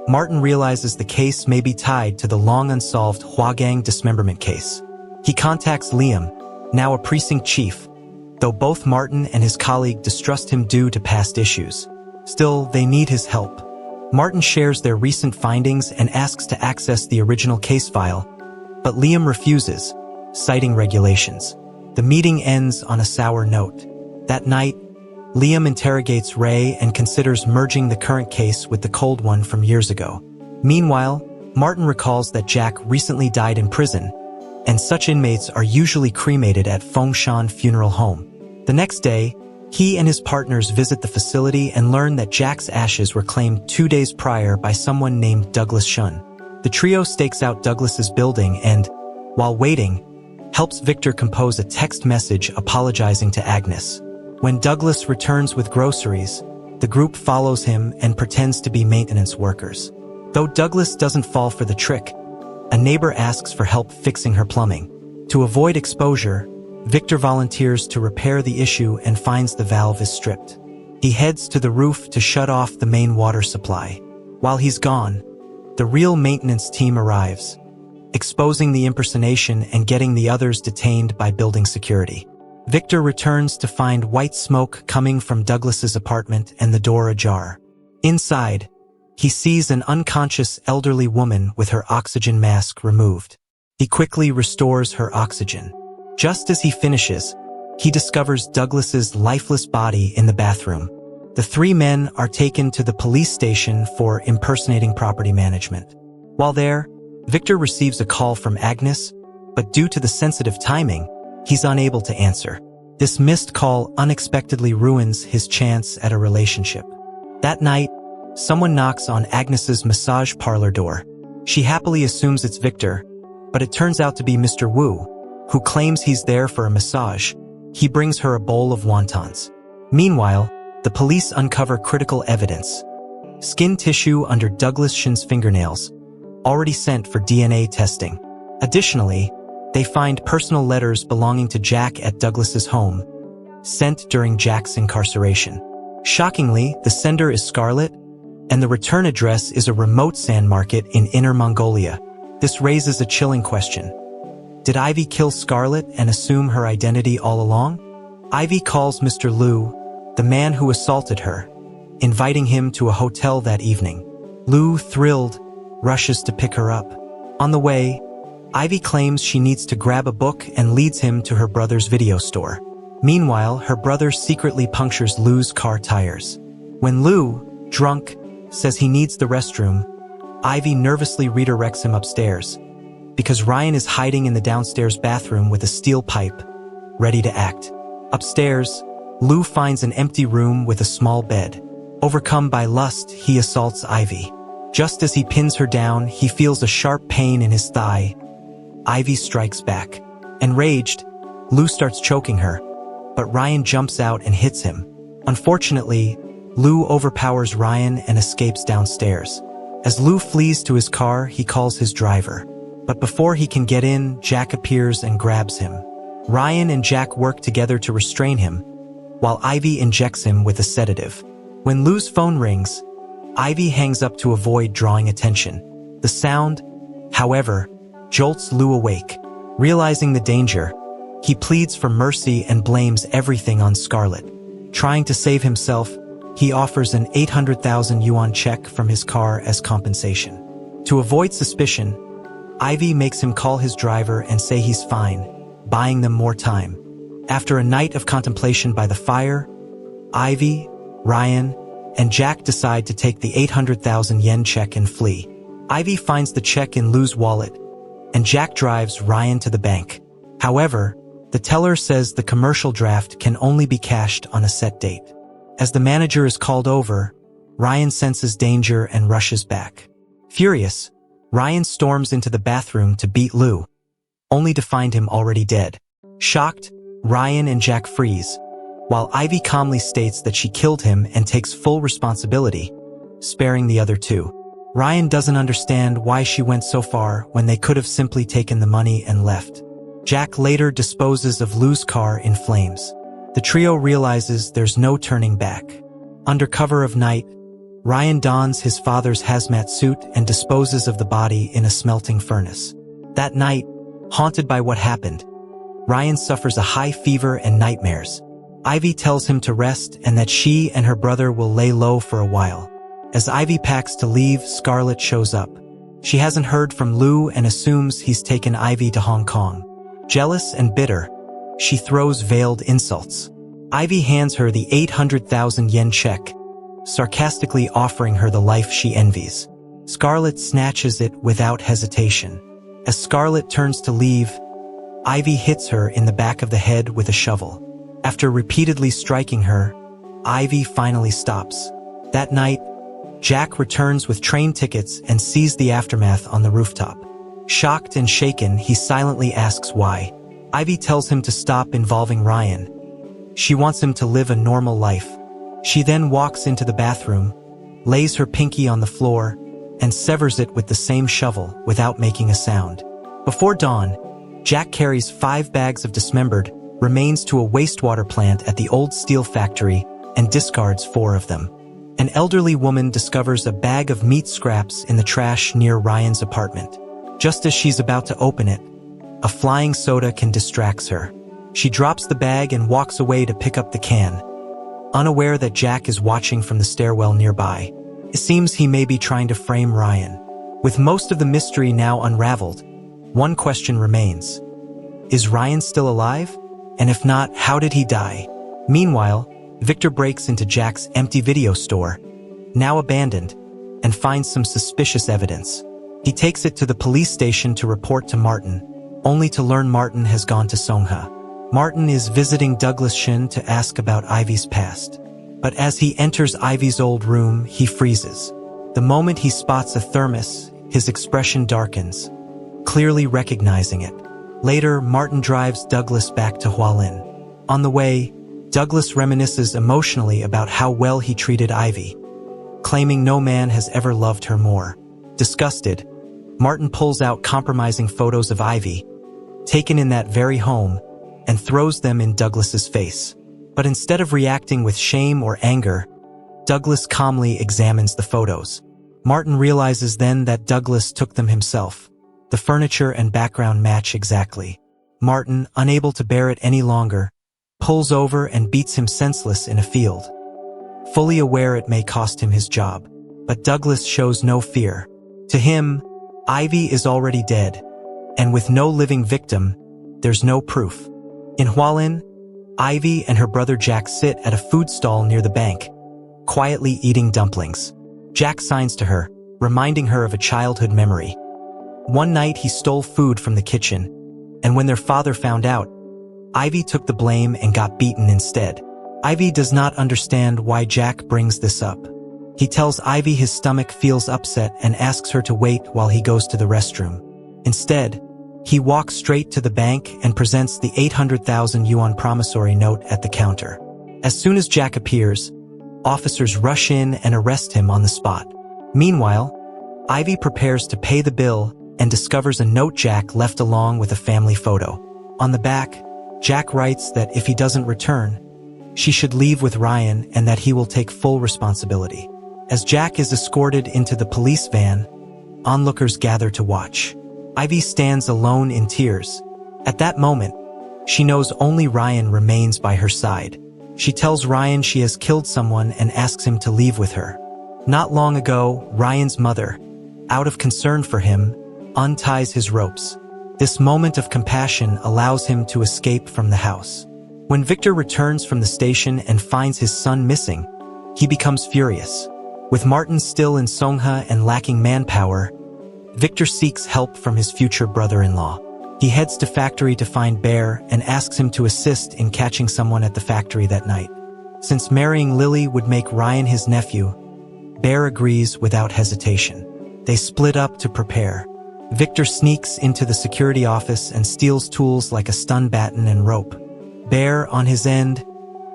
Martin realizes the case may be tied to the long-unsolved Huagang dismemberment case. He contacts Liam, now a precinct chief, though both Martin and his colleague distrust him due to past issues. Still, they need his help. Martin shares their recent findings and asks to access the original case file, but Liam refuses, citing regulations. The meeting ends on a sour note. That night, Liam interrogates Ray and considers merging the current case with the cold one from years ago. Meanwhile, Martin recalls that Jack recently died in prison, and such inmates are usually cremated at Fengshan Funeral Home. The next day, he and his partners visit the facility and learn that Jack's ashes were claimed 2 days prior by someone named Douglas Shun. The trio stakes out Douglas's building and, while waiting, helps Victor compose a text message apologizing to Agnes. When Douglas returns with groceries, the group follows him and pretends to be maintenance workers. Though Douglas doesn't fall for the trick, a neighbor asks for help fixing her plumbing. To avoid exposure, Victor volunteers to repair the issue and finds the valve is stripped. He heads to the roof to shut off the main water supply. While he's gone, the real maintenance team arrives, exposing the impersonation and getting the others detained by building security. Victor returns to find white smoke coming from Douglas's apartment and the door ajar. Inside, he sees an unconscious elderly woman with her oxygen mask removed. He quickly restores her oxygen. Just as he finishes, he discovers Douglas's lifeless body in the bathroom. The three men are taken to the police station for impersonating property management. While there, Victor receives a call from Agnes, but due to the sensitive timing, he's unable to answer. This missed call unexpectedly ruins his chance at a relationship. That night, someone knocks on Agnes's massage parlor door. She happily assumes it's Victor, but it turns out to be Mr. Wu, who claims he's there for a massage. He brings her a bowl of wontons. Meanwhile, the police uncover critical evidence: skin tissue under Douglas Shin's fingernails, already sent for DNA testing. Additionally, they find personal letters belonging to Jack at Douglas's home, sent during Jack's incarceration. Shockingly, the sender is Scarlett, and the return address is a remote sand market in Inner Mongolia. This raises a chilling question. Did Ivy kill Scarlett and assume her identity all along? Ivy calls Mr. Liu, the man who assaulted her, inviting him to a hotel that evening. Liu, thrilled, rushes to pick her up. On the way, Ivy claims she needs to grab a book and leads him to her brother's video store. Meanwhile, her brother secretly punctures Liu's car tires. When Liu, drunk, says he needs the restroom, Ivy nervously redirects him upstairs, because Ryan is hiding in the downstairs bathroom with a steel pipe, ready to act. Upstairs, Liu finds an empty room with a small bed. Overcome by lust, he assaults Ivy. Just as he pins her down, he feels a sharp pain in his thigh. Ivy strikes back. Enraged, Liu starts choking her, but Ryan jumps out and hits him. Unfortunately, Liu overpowers Ryan and escapes downstairs. As Liu flees to his car, he calls his driver. But before he can get in, Jack appears and grabs him. Ryan and Jack work together to restrain him, while Ivy injects him with a sedative. When Liu's phone rings, Ivy hangs up to avoid drawing attention. The sound, however, jolts Liu awake. Realizing the danger, he pleads for mercy and blames everything on Scarlett. Trying to save himself, he offers an 800,000 yuan check from his car as compensation. To avoid suspicion, Ivy makes him call his driver and say he's fine, buying them more time. After a night of contemplation by the fire, Ivy, Ryan, and Jack decide to take the 800,000 yen check and flee. Ivy finds the check in Lou's wallet, and Jack drives Ryan to the bank. However, the teller says the commercial draft can only be cashed on a set date. As the manager is called over, Ryan senses danger and rushes back. Furious, Ryan storms into the bathroom to beat Lou, only to find him already dead. Shocked, Ryan and Jack freeze, while Ivy calmly states that she killed him and takes full responsibility, sparing the other two. Ryan doesn't understand why she went so far when they could have simply taken the money and left. Jack later disposes of Lou's car in flames. The trio realizes there's no turning back. Under cover of night, Ryan dons his father's hazmat suit and disposes of the body in a smelting furnace. That night, haunted by what happened, Ryan suffers a high fever and nightmares. Ivy tells him to rest and that she and her brother will lay low for a while. As Ivy packs to leave, Scarlett shows up. She hasn't heard from Lou and assumes he's taken Ivy to Hong Kong. Jealous and bitter, she throws veiled insults. Ivy hands her the 800,000 yen check, sarcastically offering her the life she envies. Scarlett snatches it without hesitation. As Scarlett turns to leave, Ivy hits her in the back of the head with a shovel. After repeatedly striking her, Ivy finally stops. That night, Jack returns with train tickets and sees the aftermath on the rooftop. Shocked and shaken, he silently asks why. Ivy tells him to stop involving Ryan. She wants him to live a normal life. She then walks into the bathroom, lays her pinky on the floor, and severs it with the same shovel without making a sound. Before dawn, Jack carries 5 bags of dismembered remains to a wastewater plant at the old steel factory and discards 4 of them. An elderly woman discovers a bag of meat scraps in the trash near Ryan's apartment. Just as she's about to open it, a flying soda can distract her. She drops the bag and walks away to pick up the can, unaware that Jack is watching from the stairwell nearby. It seems he may be trying to frame Ryan. With most of the mystery now unraveled, one question remains. Is Ryan still alive? And if not, how did he die? Meanwhile, Victor breaks into Jack's empty video store, now abandoned, and finds some suspicious evidence. He takes it to the police station to report to Martin, only to learn Martin has gone to Songha. Martin is visiting Douglas Shin to ask about Ivy's past. But as he enters Ivy's old room, he freezes. The moment he spots a thermos, his expression darkens, clearly recognizing it. Later, Martin drives Douglas back to Hualien. On the way, Douglas reminisces emotionally about how well he treated Ivy, claiming no man has ever loved her more. Disgusted, Martin pulls out compromising photos of Ivy, taken in that very home, and throws them in Douglas's face. But instead of reacting with shame or anger, Douglas calmly examines the photos. Martin realizes then that Douglas took them himself. The furniture and background match exactly. Martin, unable to bear it any longer, pulls over and beats him senseless in a field, fully aware it may cost him his job. But Douglas shows no fear. To him, Ivy is already dead, and with no living victim, there's no proof. In Hualien, Ivy and her brother Jack sit at a food stall near the bank, quietly eating dumplings. Jack signs to her, reminding her of a childhood memory. One night he stole food from the kitchen, and when their father found out, Ivy took the blame and got beaten instead. Ivy does not understand why Jack brings this up. He tells Ivy his stomach feels upset and asks her to wait while he goes to the restroom. Instead, he walks straight to the bank and presents the 800,000 yuan promissory note at the counter. As soon as Jack appears, officers rush in and arrest him on the spot. Meanwhile, Ivy prepares to pay the bill and discovers a note Jack left along with a family photo. On the back, Jack writes that if he doesn't return, she should leave with Ryan and that he will take full responsibility. As Jack is escorted into the police van, onlookers gather to watch. Ivy stands alone in tears. At that moment, she knows only Ryan remains by her side. She tells Ryan she has killed someone and asks him to leave with her. Not long ago, Ryan's mother, out of concern for him, unties his ropes. This moment of compassion allows him to escape from the house. When Victor returns from the station and finds his son missing, he becomes furious. With Martin still in Songha and lacking manpower, Victor seeks help from his future brother-in-law. He heads to factory to find Bear and asks him to assist in catching someone at the factory that night. Since marrying Lily would make Ryan his nephew, Bear agrees without hesitation. They split up to prepare. Victor sneaks into the security office and steals tools like a stun baton and rope. Bear, on his end,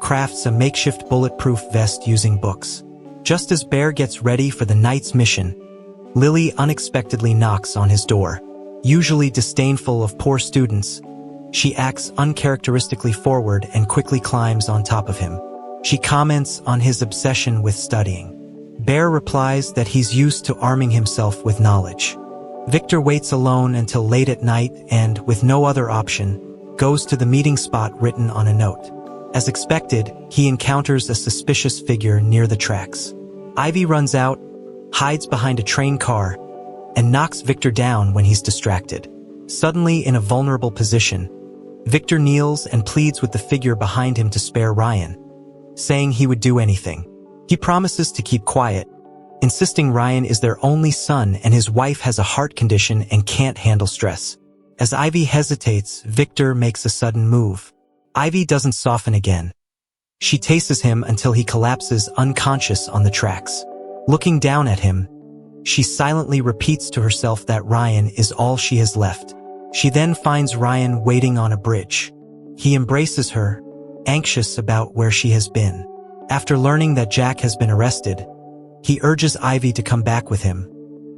crafts a makeshift bulletproof vest using books. Just as Bear gets ready for the night's mission, Lily unexpectedly knocks on his door. Usually disdainful of poor students, she acts uncharacteristically forward and quickly climbs on top of him. She comments on his obsession with studying. Bear replies that he's used to arming himself with knowledge. Victor waits alone until late at night and, with no other option, goes to the meeting spot written on a note. As expected, he encounters a suspicious figure near the tracks. Ivy runs out, hides behind a train car, and knocks Victor down when he's distracted. Suddenly in a vulnerable position, Victor kneels and pleads with the figure behind him to spare Ryan, saying he would do anything. He promises to keep quiet, insisting Ryan is their only son and his wife has a heart condition and can't handle stress. As Ivy hesitates, Victor makes a sudden move. Ivy doesn't soften again. She tases him until he collapses unconscious on the tracks. Looking down at him, she silently repeats to herself that Ryan is all she has left. She then finds Ryan waiting on a bridge. He embraces her, anxious about where she has been. After learning that Jack has been arrested, he urges Ivy to come back with him,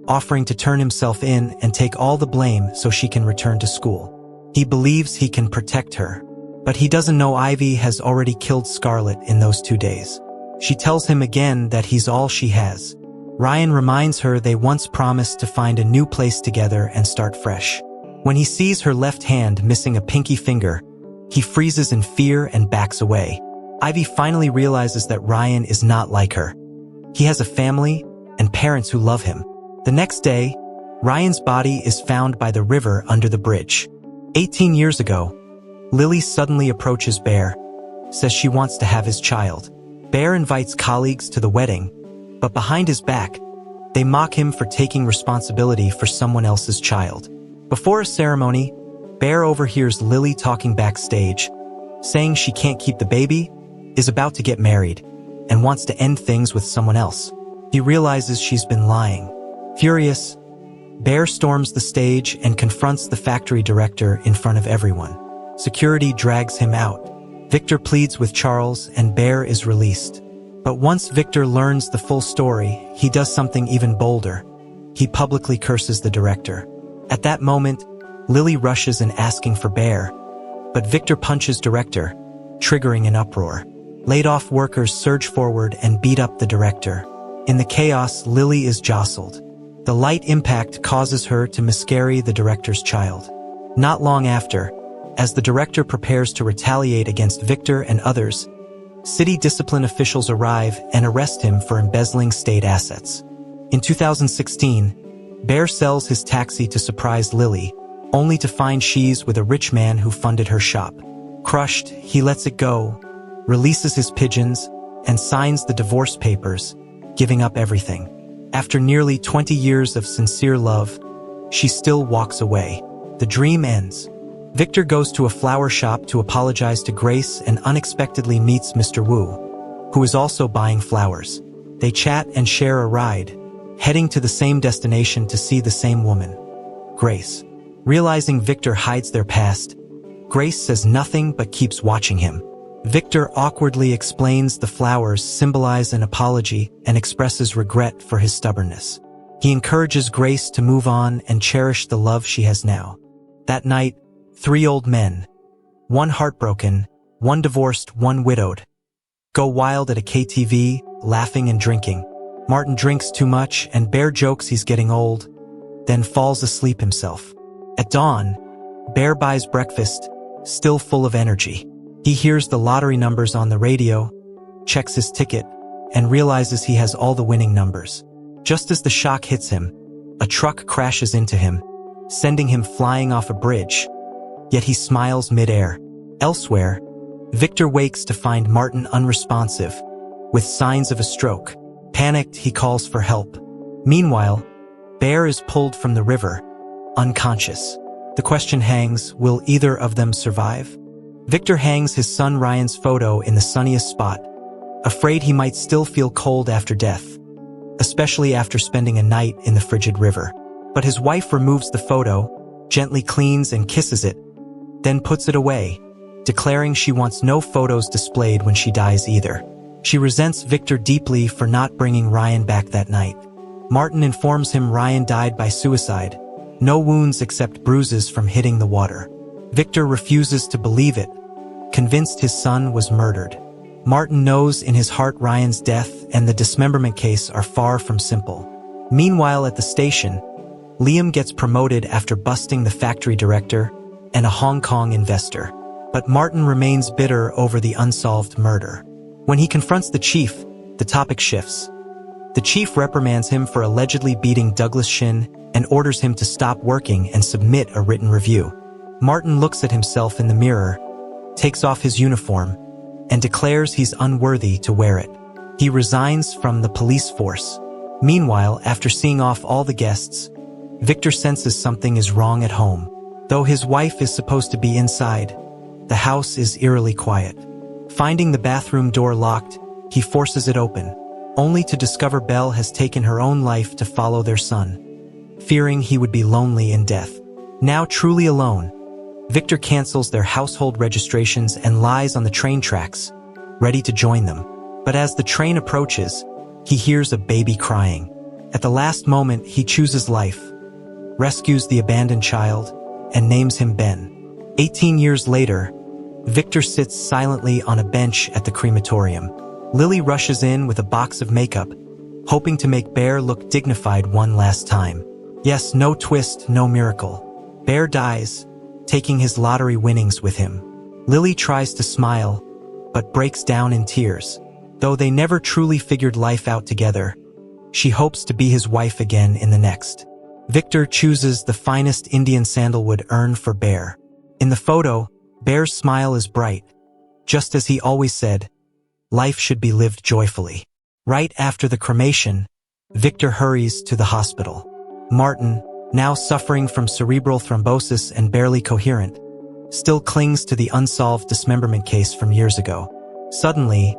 offering to turn himself in and take all the blame so she can return to school. He believes he can protect her, but he doesn't know Ivy has already killed Scarlett in those 2 days. She tells him again that he's all she has. Ryan reminds her they once promised to find a new place together and start fresh. When he sees her left hand missing a pinky finger, he freezes in fear and backs away. Ivy finally realizes that Ryan is not like her. He has a family and parents who love him. The next day, Ryan's body is found by the river under the bridge. 18 years ago, Lily suddenly approaches Bear, says she wants to have his child. Bear invites colleagues to the wedding, but behind his back, they mock him for taking responsibility for someone else's child. Before a ceremony, Bear overhears Lily talking backstage, saying she can't keep the baby, is about to get married, and wants to end things with someone else. He realizes she's been lying. Furious, Bear storms the stage and confronts the factory director in front of everyone. Security drags him out. Victor pleads with Charles and Bear is released. But once Victor learns the full story, he does something even bolder. He publicly curses the director. At that moment, Lily rushes in asking for Bear, but Victor punches director, triggering an uproar. Laid-off workers surge forward and beat up the director. In the chaos, Lily is jostled. The light impact causes her to miscarry the director's child. Not long after, as the director prepares to retaliate against Victor and others, city discipline officials arrive and arrest him for embezzling state assets. In 2016, Bear sells his taxi to surprise Lily, only to find she's with a rich man who funded her shop. Crushed, he lets it go, releases his pigeons, and signs the divorce papers, giving up everything. After nearly 20 years of sincere love, she still walks away. The dream ends. Victor goes to a flower shop to apologize to Grace and unexpectedly meets Mr. Wu, who is also buying flowers. They chat and share a ride, heading to the same destination to see the same woman, Grace. Realizing Victor hides their past, Grace says nothing but keeps watching him. Victor awkwardly explains the flowers symbolize an apology and expresses regret for his stubbornness. He encourages Grace to move on and cherish the love she has now. That night, 3 old men, one heartbroken, one divorced, one widowed, go wild at a KTV, laughing and drinking. Martin drinks too much and Bear jokes he's getting old, then falls asleep himself. At dawn, Bear buys breakfast, still full of energy. He hears the lottery numbers on the radio, checks his ticket, and realizes he has all the winning numbers. Just as the shock hits him, a truck crashes into him, sending him flying off a bridge. Yet he smiles mid-air. Elsewhere, Victor wakes to find Martin unresponsive, with signs of a stroke. Panicked, he calls for help. Meanwhile, Bear is pulled from the river, unconscious. The question hangs, will either of them survive? Victor hangs his son Ryan's photo in the sunniest spot, afraid he might still feel cold after death, especially after spending a night in the frigid river. But his wife removes the photo, gently cleans and kisses it, then puts it away, declaring she wants no photos displayed when she dies either. She resents Victor deeply for not bringing Ryan back that night. Martin informs him Ryan died by suicide, no wounds except bruises from hitting the water. Victor refuses to believe it, convinced his son was murdered. Martin knows in his heart Ryan's death and the dismemberment case are far from simple. Meanwhile at the station, Liam gets promoted after busting the factory director and a Hong Kong investor. But Martin remains bitter over the unsolved murder. When he confronts the chief, the topic shifts. The chief reprimands him for allegedly beating Douglas Shin and orders him to stop working and submit a written review. Martin looks at himself in the mirror, takes off his uniform, and declares he's unworthy to wear it. He resigns from the police force. Meanwhile, after seeing off all the guests, Victor senses something is wrong at home. Though his wife is supposed to be inside, the house is eerily quiet. Finding the bathroom door locked, he forces it open, only to discover Belle has taken her own life to follow their son, fearing he would be lonely in death. Now truly alone, Victor cancels their household registrations and lies on the train tracks, ready to join them. But as the train approaches, he hears a baby crying. At the last moment, he chooses life, rescues the abandoned child, and names him Ben. 18 years later, Victor sits silently on a bench at the crematorium. Lily rushes in with a box of makeup, hoping to make Bear look dignified one last time. Yes, no twist, no miracle. Bear dies, taking his lottery winnings with him. Lily tries to smile, but breaks down in tears. Though they never truly figured life out together, she hopes to be his wife again in the next. Victor chooses the finest Indian sandalwood urn for Bear. In the photo, Bear's smile is bright, just as he always said, life should be lived joyfully. Right after the cremation, Victor hurries to the hospital. Martin, now suffering from cerebral thrombosis and barely coherent, still clings to the unsolved dismemberment case from years ago. Suddenly,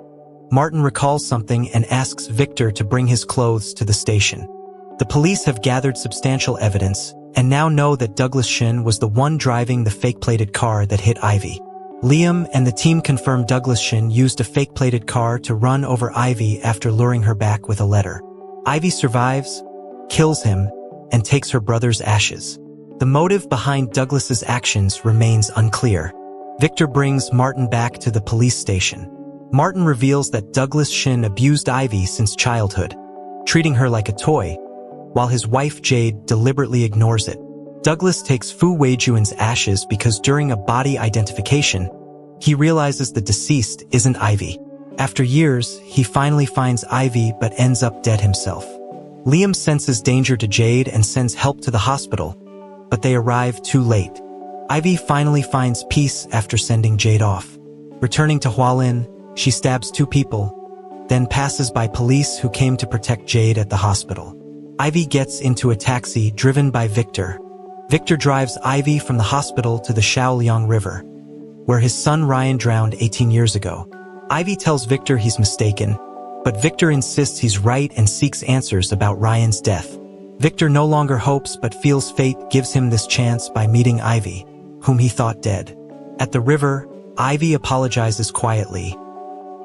Martin recalls something and asks Victor to bring his clothes to the station. The police have gathered substantial evidence and now know that Douglas Shin was the one driving the fake-plated car that hit Ivy. Liam and the team confirm Douglas Shin used a fake-plated car to run over Ivy after luring her back with a letter. Ivy survives, kills him, and takes her brother's ashes. The motive behind Douglas's actions remains unclear. Victor brings Martin back to the police station. Martin reveals that Douglas Shin abused Ivy since childhood, treating her like a toy, while his wife Jade deliberately ignores it. Douglas takes Fu Weijuan's ashes because during a body identification, he realizes the deceased isn't Ivy. After years, he finally finds Ivy but ends up dead himself. Liam senses danger to Jade and sends help to the hospital, but they arrive too late. Ivy finally finds peace after sending Jade off. Returning to Hualin, she stabs 2 people, then passes by police who came to protect Jade at the hospital. Ivy gets into a taxi driven by Victor. Victor drives Ivy from the hospital to the Shaoliang River, where his son Ryan drowned 18 years ago. Ivy tells Victor he's mistaken, but Victor insists he's right and seeks answers about Ryan's death. Victor no longer hopes but feels fate gives him this chance by meeting Ivy, whom he thought dead. At the river, Ivy apologizes quietly.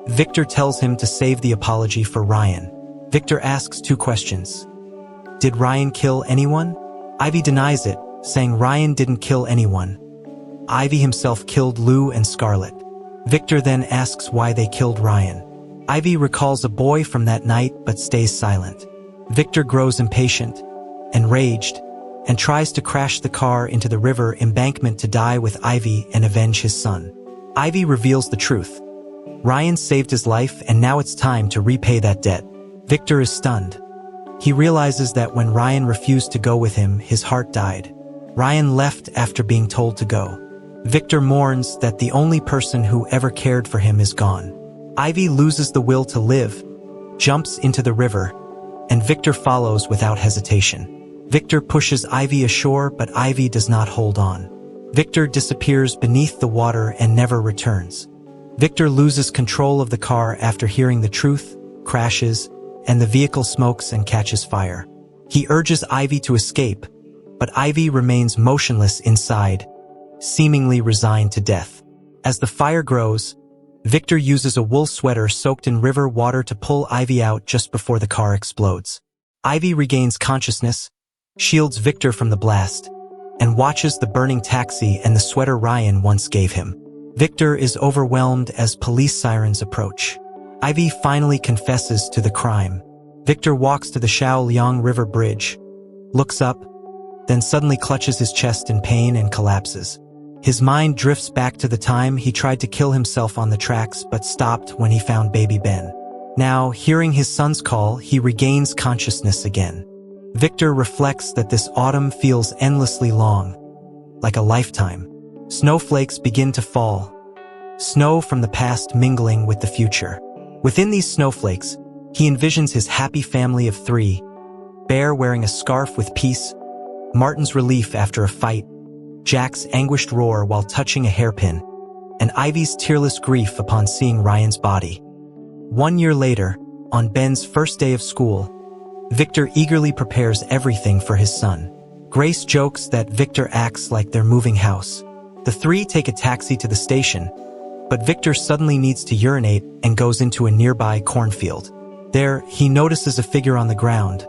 Victor tells him to save the apology for Ryan. Victor asks 2 questions. Did Ryan kill anyone? Ivy denies it, saying Ryan didn't kill anyone. Ivy himself killed Lou and Scarlett. Victor then asks why they killed Ryan. Ivy recalls a boy from that night but stays silent. Victor grows impatient, enraged, and tries to crash the car into the river embankment to die with Ivy and avenge his son. Ivy reveals the truth. Ryan saved his life and now it's time to repay that debt. Victor is stunned. He realizes that when Ryan refused to go with him, his heart died. Ryan left after being told to go. Victor mourns that the only person who ever cared for him is gone. Ivy loses the will to live, jumps into the river, and Victor follows without hesitation. Victor pushes Ivy ashore, but Ivy does not hold on. Victor disappears beneath the water and never returns. Victor loses control of the car after hearing the truth, crashes, and the vehicle smokes and catches fire. He urges Ivy to escape, but Ivy remains motionless inside, seemingly resigned to death. As the fire grows, Victor uses a wool sweater soaked in river water to pull Ivy out just before the car explodes. Ivy regains consciousness, shields Victor from the blast, and watches the burning taxi and the sweater Ryan once gave him. Victor is overwhelmed as police sirens approach. Ivy finally confesses to the crime. Victor walks to the Shaoliang River Bridge, looks up, then suddenly clutches his chest in pain and collapses. His mind drifts back to the time he tried to kill himself on the tracks but stopped when he found baby Ben. Now, hearing his son's call, he regains consciousness again. Victor reflects that this autumn feels endlessly long, like a lifetime. Snowflakes begin to fall, snow from the past mingling with the future. Within these snowflakes, he envisions his happy family of 3, Bear wearing a scarf with peace, Martin's relief after a fight, Jack's anguished roar while touching a hairpin, and Ivy's tearless grief upon seeing Ryan's body. 1 year later, on Ben's first day of school, Victor eagerly prepares everything for his son. Grace jokes that Victor acts like they're moving house. The 3 take a taxi to the station, but Victor suddenly needs to urinate and goes into a nearby cornfield. There, he notices a figure on the ground,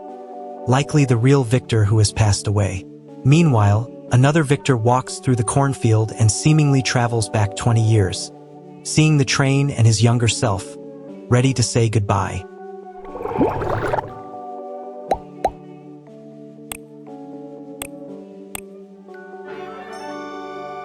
likely the real Victor who has passed away. Meanwhile, another Victor walks through the cornfield and seemingly travels back 20 years, seeing the train and his younger self, ready to say goodbye.